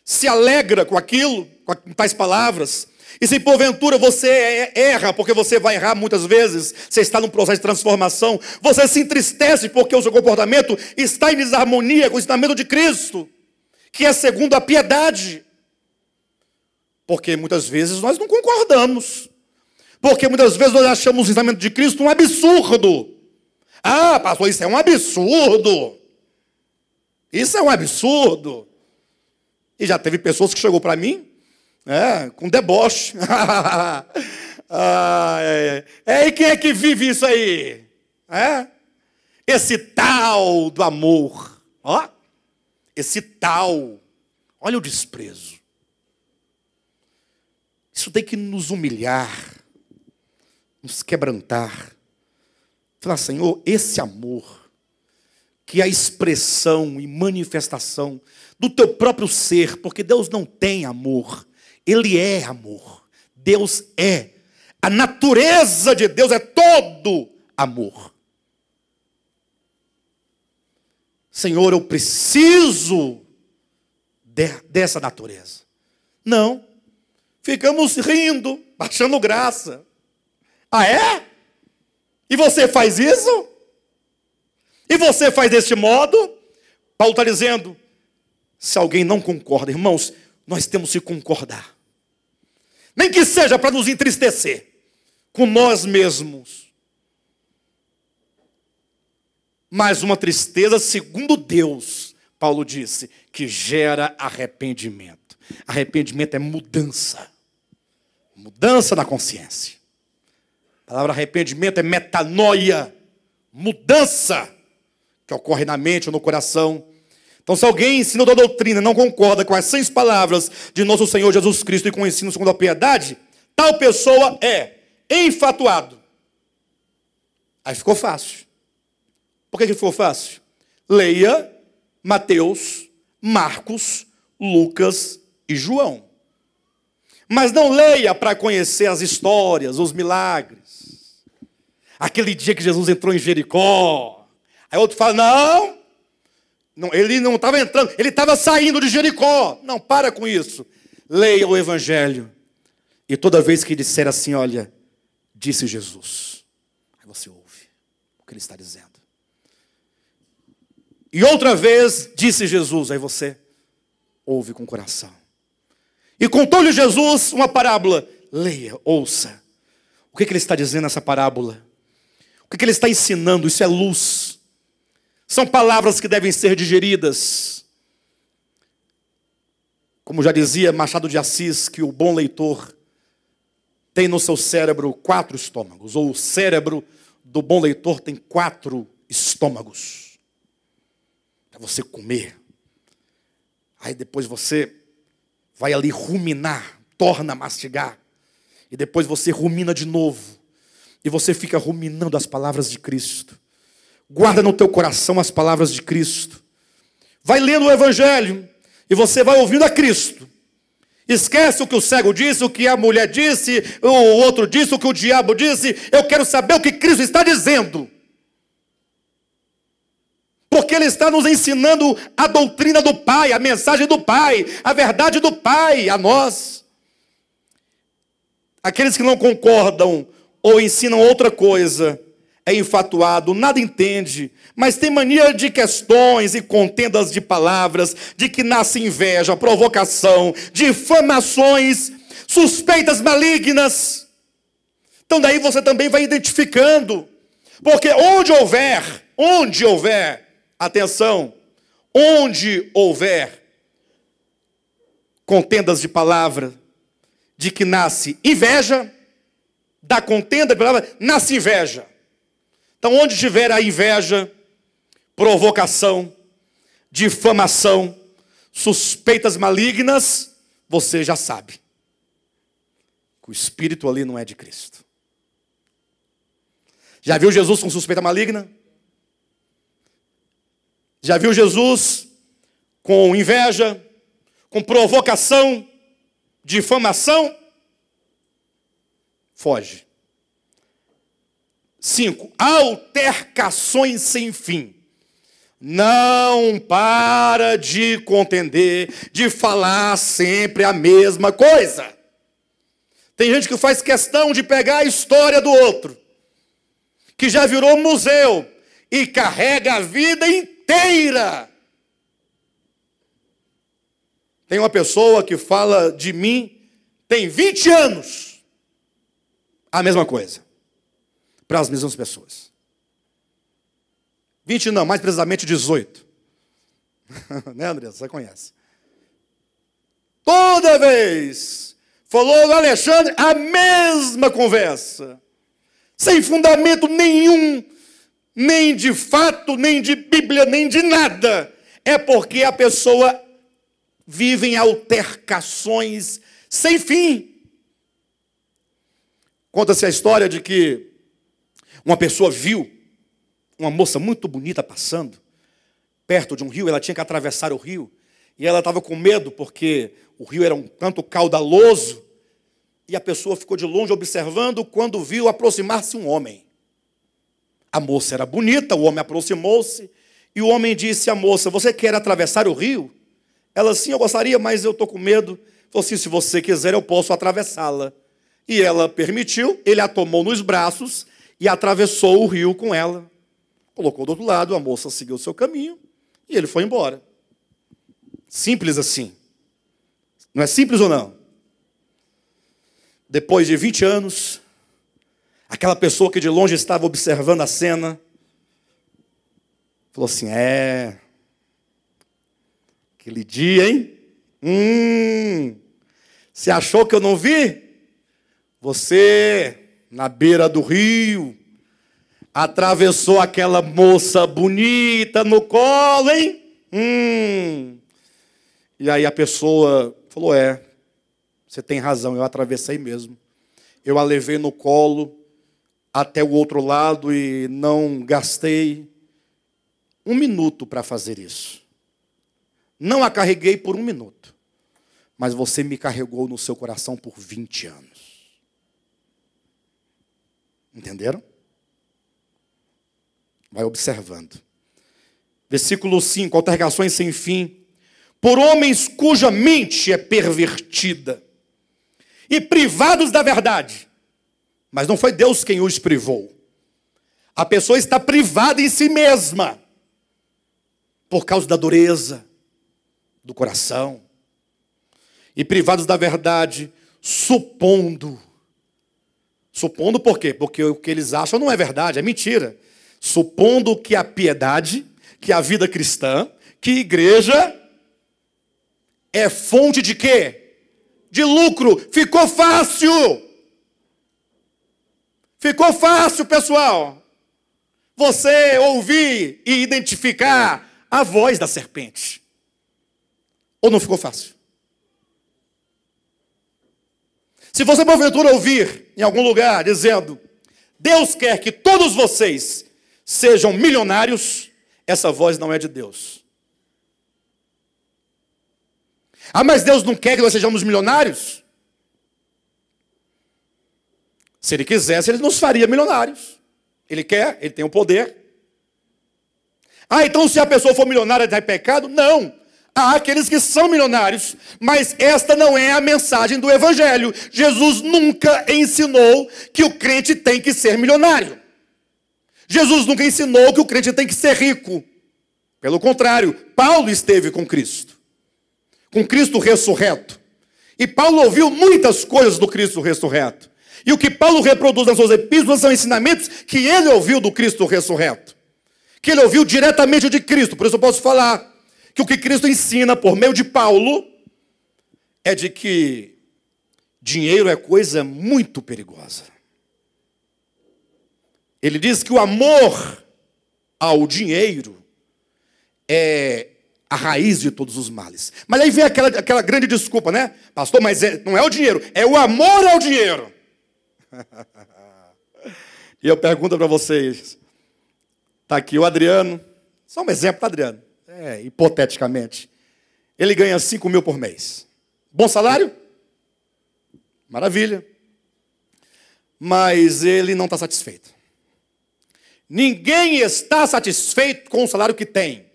se alegra com aquilo, com tais palavras. E se porventura você erra, porque você vai errar muitas vezes, você está num processo de transformação, você se entristece porque o seu comportamento está em desarmonia com o ensinamento de Cristo, que é segundo a piedade. Porque muitas vezes nós não concordamos. Porque muitas vezes nós achamos o ensinamento de Cristo um absurdo. Ah, pastor, isso é um absurdo. Isso é um absurdo. E já teve pessoas que chegou para mim, com deboche. E quem é que vive isso aí? Esse tal do amor. Ó, esse tal. Olha o desprezo. Isso tem que nos humilhar, nos quebrantar. Falar: Senhor, esse amor, que é a expressão e manifestação do teu próprio ser, porque Deus não tem amor, Ele é amor. Deus é. A natureza de Deus é todo amor. Senhor, eu preciso dessa natureza. Não. Ficamos rindo, achando graça. Ah, é? E você faz isso? E você faz deste modo? Paulo está dizendo: se alguém não concorda, irmãos, nós temos que concordar. Nem que seja para nos entristecer com nós mesmos. Mas uma tristeza segundo Deus, Paulo disse, que gera arrependimento. Arrependimento é mudança. Mudança na consciência. A palavra arrependimento é metanoia. Mudança que ocorre na mente ou no coração. Então, se alguém ensina da doutrina não concorda com as 6 palavras de nosso Senhor Jesus Cristo e com o ensino segundo a piedade, tal pessoa é enfatuado. Aí ficou fácil. Por que ficou fácil? Leia Mateus, Marcos, Lucas e João. Mas não leia para conhecer as histórias, os milagres. aquele dia que Jesus entrou em Jericó. Aí outro fala, não, ele não estava entrando, ele estava saindo de Jericó. Não, para com isso. Leia o Evangelho. E toda vez que disser assim, olha, disse Jesus. Aí você ouve o que ele está dizendo. E outra vez, disse Jesus. Aí você ouve com o coração. E contou-lhe Jesus uma parábola. Leia, ouça. O que ele está dizendo nessa parábola? O que ele está ensinando? Isso é luz. São palavras que devem ser digeridas. Como já dizia Machado de Assis, que o bom leitor tem no seu cérebro 4 estômagos. Ou o cérebro do bom leitor tem 4 estômagos. Para você comer. Aí depois você vai ali ruminar, torna a mastigar. E depois você rumina de novo. E você fica ruminando as palavras de Cristo. Guarda no teu coração as palavras de Cristo. Vai lendo o Evangelho. E você vai ouvindo a Cristo. Esquece o que o cego disse, o que a mulher disse, o outro disse, o que o diabo disse. Eu quero saber o que Cristo está dizendo. Porque Ele está nos ensinando a doutrina do Pai, a mensagem do Pai, a verdade do Pai a nós. Aqueles que não concordam ou ensinam outra coisa, é infatuado, nada entende, mas tem mania de questões e contendas de palavras, de que nasce inveja, provocação, difamações, suspeitas malignas. Então daí você também vai identificando, porque onde houver, atenção, onde houver contendas de palavra, de que nasce inveja, da contenda de palavra, nasce inveja. Então, onde tiver a inveja, provocação, difamação, suspeitas malignas, você já sabe que o espírito ali não é de Cristo. Já viu Jesus com suspeita maligna? Já viu Jesus com inveja, com provocação, difamação? Foge. 5. Altercações sem fim. Não para de contender, de falar sempre a mesma coisa. Tem gente que faz questão de pegar a história do outro, que já virou museu, e carrega a vida inteira. Tem uma pessoa que fala de mim, tem 20 anos, a mesma coisa. Para as mesmas pessoas. 20 não, mais precisamente 18. Né, André? Você conhece. Toda vez falou do Alexandre, a mesma conversa. Sem fundamento nenhum, nem de fato, nem de Bíblia, nem de nada. É porque a pessoa vive em altercações sem fim. Conta-se a história de que uma pessoa viu uma moça muito bonita passando perto de um rio. Ela tinha que atravessar o rio e ela estava com medo porque o rio era um tanto caudaloso. E a pessoa ficou de longe observando quando viu aproximar-se um homem. A moça era bonita, o homem aproximou-se e o homem disse à moça: você quer atravessar o rio? Ela: sim, eu gostaria, mas eu estou com medo. Falou assim: se você quiser eu posso atravessá-la. E ela permitiu, ele a tomou nos braços e atravessou o rio com ela. Colocou do outro lado, a moça seguiu o seu caminho e ele foi embora. Simples assim. Não é simples ou não? Depois de 20 anos, aquela pessoa que de longe estava observando a cena, falou assim: aquele dia, hein? Você achou que eu não vi? Você, na beira do rio, atravessou aquela moça bonita no colo, hein? E aí a pessoa falou: você tem razão, eu atravessei mesmo. Eu a levei no colo até o outro lado e não gastei 1 minuto para fazer isso. Não a carreguei por 1 minuto, mas você me carregou no seu coração por 20 anos. Entenderam? Vai observando. Versículo 5, altercações sem fim. Por homens cuja mente é pervertida e privados da verdade. Mas não foi Deus quem os privou. A pessoa está privada em si mesma por causa da dureza do coração. E privados da verdade, supondo. Supondo por quê? Porque o que eles acham não é verdade, é mentira. Supondo que a piedade, que a vida cristã, que a igreja é fonte de quê? De lucro. Ficou fácil. Ficou fácil, pessoal. Você ouvir e identificar a voz da serpente. Ou não ficou fácil? Se você porventura ouvir em algum lugar dizendo: Deus quer que todos vocês sejam milionários, essa voz não é de Deus. Ah, mas Deus não quer que nós sejamos milionários? Se Ele quisesse, Ele nos faria milionários. Ele quer, Ele tem o poder. Ah, então se a pessoa for milionária, está em pecado? Não. Há aqueles que são milionários, mas esta não é a mensagem do Evangelho. Jesus nunca ensinou que o crente tem que ser milionário. Jesus nunca ensinou que o crente tem que ser rico. Pelo contrário, Paulo esteve com Cristo ressurreto. E Paulo ouviu muitas coisas do Cristo ressurreto. E o que Paulo reproduz nas suas epístolas são ensinamentos que ele ouviu do Cristo ressurreto. Que ele ouviu diretamente de Cristo. Por isso eu posso falar que o que Cristo ensina por meio de Paulo é de que dinheiro é coisa muito perigosa. Ele diz que o amor ao dinheiro é a raiz de todos os males. Mas aí vem aquela grande desculpa, né? Pastor, mas não é o dinheiro, é o amor ao dinheiro. E eu pergunto para vocês, está aqui o Adriano, só um exemplo, tá, Adriano? Hipoteticamente, ele ganha 5 mil por mês. Bom salário? Maravilha. Mas ele não está satisfeito. Ninguém está satisfeito com o salário que tem.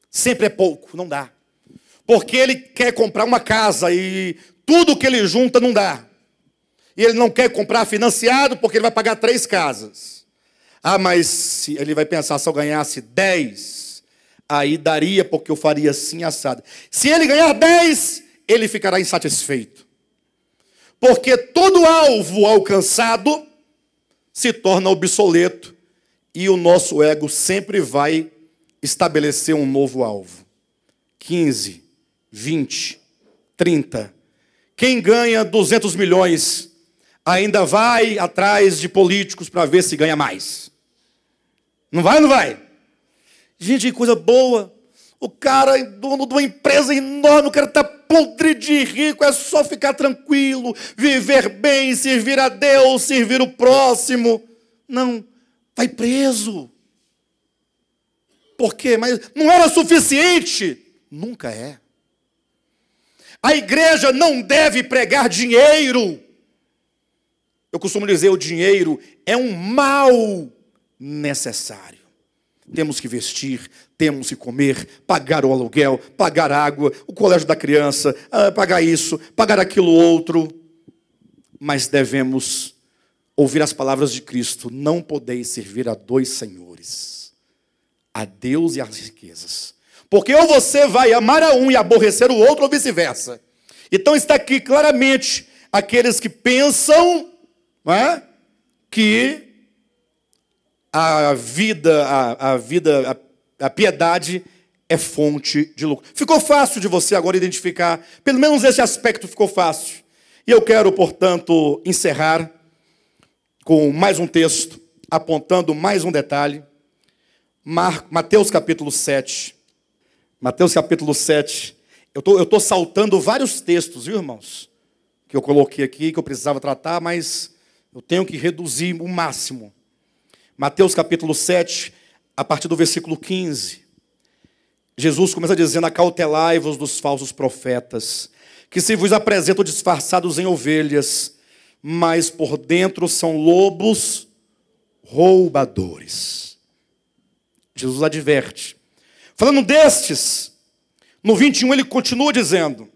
Sempre é pouco, não dá. Porque ele quer comprar uma casa e tudo que ele junta não dá. E ele não quer comprar financiado porque ele vai pagar 3 casas. Ah, mas se ele vai pensar, se eu ganhasse 10, aí daria porque eu faria assim assado. Se ele ganhar 10, ele ficará insatisfeito. Porque todo alvo alcançado se torna obsoleto e o nosso ego sempre vai estabelecer um novo alvo. 15, 20, 30. Quem ganha 200 milhões ainda vai atrás de políticos para ver se ganha mais. Não vai ou não vai? Gente, que coisa boa. O cara é dono de uma empresa enorme, o cara está podre de rico, é só ficar tranquilo, viver bem, servir a Deus, servir o próximo. Não, vai preso. Por quê? Mas não era suficiente? Nunca é. A igreja não deve pregar dinheiro. Eu costumo dizer, o dinheiro é um mal necessário. Temos que vestir, temos que comer, pagar o aluguel, pagar água, o colégio da criança, pagar isso, pagar aquilo outro. Mas devemos ouvir as palavras de Cristo. Não podeis servir a 2 senhores, a Deus e às riquezas. Porque ou você vai amar a um e aborrecer o outro, ou vice-versa. Então está aqui claramente aqueles que pensam, não é, que a piedade é fonte de lucro. Ficou fácil de você agora identificar, pelo menos esse aspecto ficou fácil. E eu quero, portanto, encerrar com mais um texto, apontando mais um detalhe. Mateus capítulo 7. Mateus capítulo 7. Eu estou saltando vários textos, viu, irmãos? Que eu coloquei aqui, que eu precisava tratar, mas eu tenho que reduzir o máximo. Mateus capítulo 7, a partir do versículo 15. Jesus começa dizendo: acautelai-vos dos falsos profetas, que se vos apresentam disfarçados em ovelhas, mas por dentro são lobos roubadores. Jesus adverte. Falando destes, no 21 ele continua dizendo: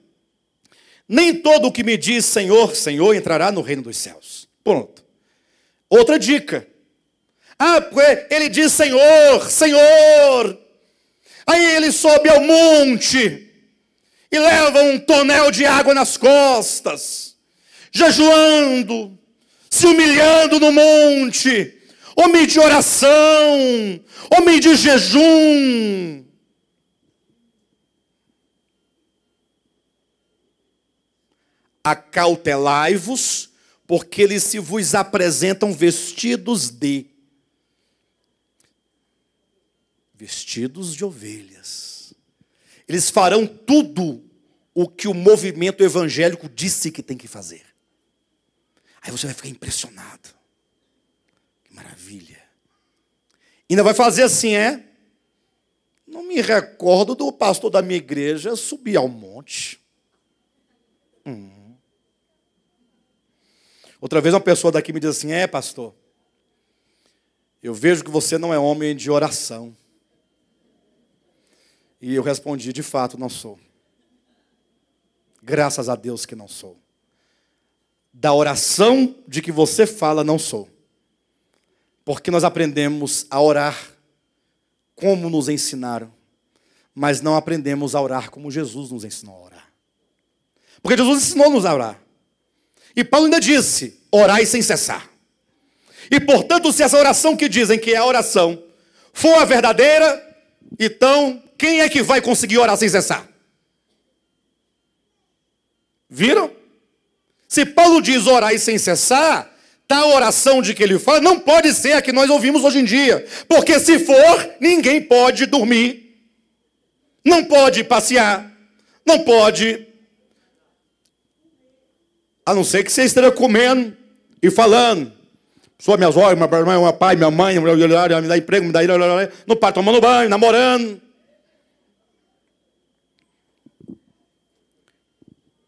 nem todo o que me diz Senhor, Senhor entrará no reino dos céus. Pronto. Outra dica. Ele diz Senhor, Senhor. Aí ele sobe ao monte e leva um tonel de água nas costas, jejuando, se humilhando no monte, homem de oração, homem de jejum. Acautelai-vos, porque eles se vos apresentam vestidos de ovelhas. Eles farão tudo o que o movimento evangélico disse que tem que fazer. Aí você vai ficar impressionado. Que maravilha. Ainda vai fazer assim, Não me recordo do pastor da minha igreja subir ao monte. Outra vez uma pessoa daqui me diz assim: pastor, eu vejo que você não é homem de oração. E eu respondi: de fato não sou. Graças a Deus que não sou. Da oração de que você fala, não sou. Porque nós aprendemos a orar como nos ensinaram, mas não aprendemos a orar como Jesus nos ensinou a orar. Porque Jesus ensinou-nos a orar. E Paulo ainda disse: orai sem cessar. E portanto, se essa oração que dizem que é a oração for a verdadeira, então quem é que vai conseguir orar sem cessar? Viram? Se Paulo diz orai sem cessar, tá a oração de que ele fala não pode ser a que nós ouvimos hoje em dia. Porque se for, ninguém pode dormir, não pode passear, não pode... A não ser que você esteja comendo e falando. Sou minhas olhos, meu pai, minha mãe, me dá emprego, me dá... No pai tomando banho, namorando.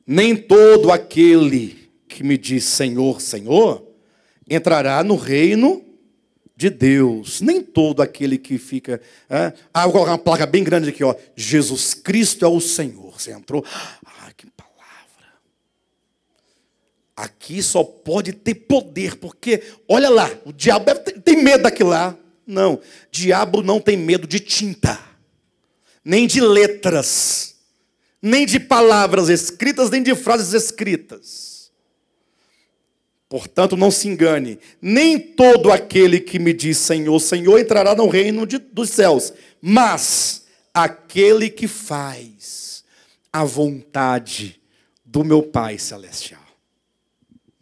Nem todo aquele que me diz Senhor, Senhor, entrará no reino de Deus. Nem todo aquele que fica... vou colocar uma placa bem grande aqui, Jesus Cristo é o Senhor. Você entrou... que palavra. Aqui só pode ter poder, porque, olha lá, o diabo tem medo daquilo lá. Não, diabo não tem medo de tinta, nem de letras, nem de palavras escritas, nem de frases escritas. Portanto, não se engane, nem todo aquele que me diz Senhor, Senhor, entrará no reino dos céus, mas aquele que faz a vontade do meu Pai Celestial.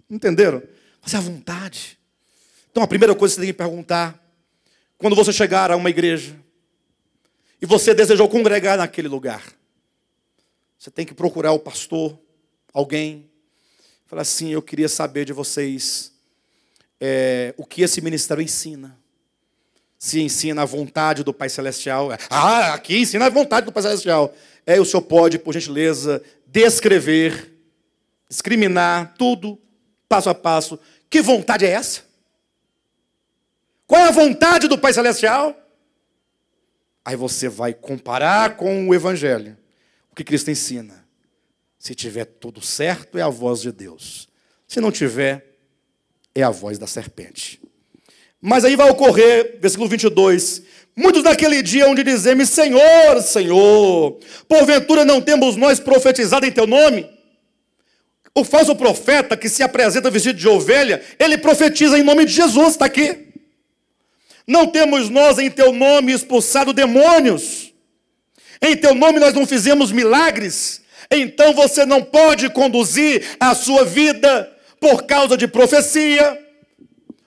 Entenderam? Fazer a vontade. Então, a primeira coisa que você tem que perguntar, quando você chegar a uma igreja, e você desejou congregar naquele lugar, você tem que procurar o pastor, alguém, falar assim: eu queria saber de vocês o que esse ministério ensina. Se ensina a vontade do Pai Celestial. Aqui ensina a vontade do Pai Celestial. O senhor pode, por gentileza, descrever, discriminar tudo, passo a passo. Que vontade é essa? Qual é a vontade do Pai Celestial? Aí você vai comparar com o Evangelho. O que Cristo ensina? Se tiver tudo certo, é a voz de Deus. Se não tiver, é a voz da serpente. Mas aí vai ocorrer, versículo 22, muitos naquele dia hão de dizer-me, Senhor, Senhor, porventura não temos nós profetizado em teu nome? O falso profeta que se apresenta vestido de ovelha, ele profetiza em nome de Jesus, está aqui. Não temos nós em teu nome expulsado demônios? Em teu nome nós não fizemos milagres? Então você não pode conduzir a sua vida por causa de profecia,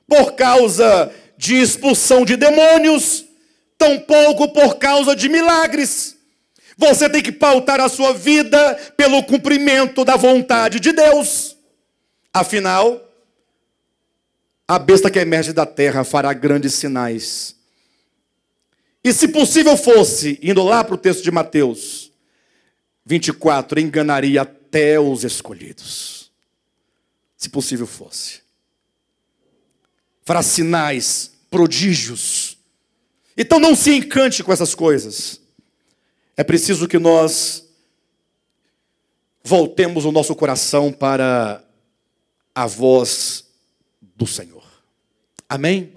por causa de expulsão de demônios, tampouco por causa de milagres. Você tem que pautar a sua vida pelo cumprimento da vontade de Deus. Afinal, a besta que emerge da terra fará grandes sinais. E se possível fosse, indo lá para o texto de Mateus 24, enganaria até os escolhidos. Se possível fosse. Fará sinais, prodígios. Então não se encante com essas coisas. É preciso que nós voltemos o nosso coração para a voz do Senhor. Amém?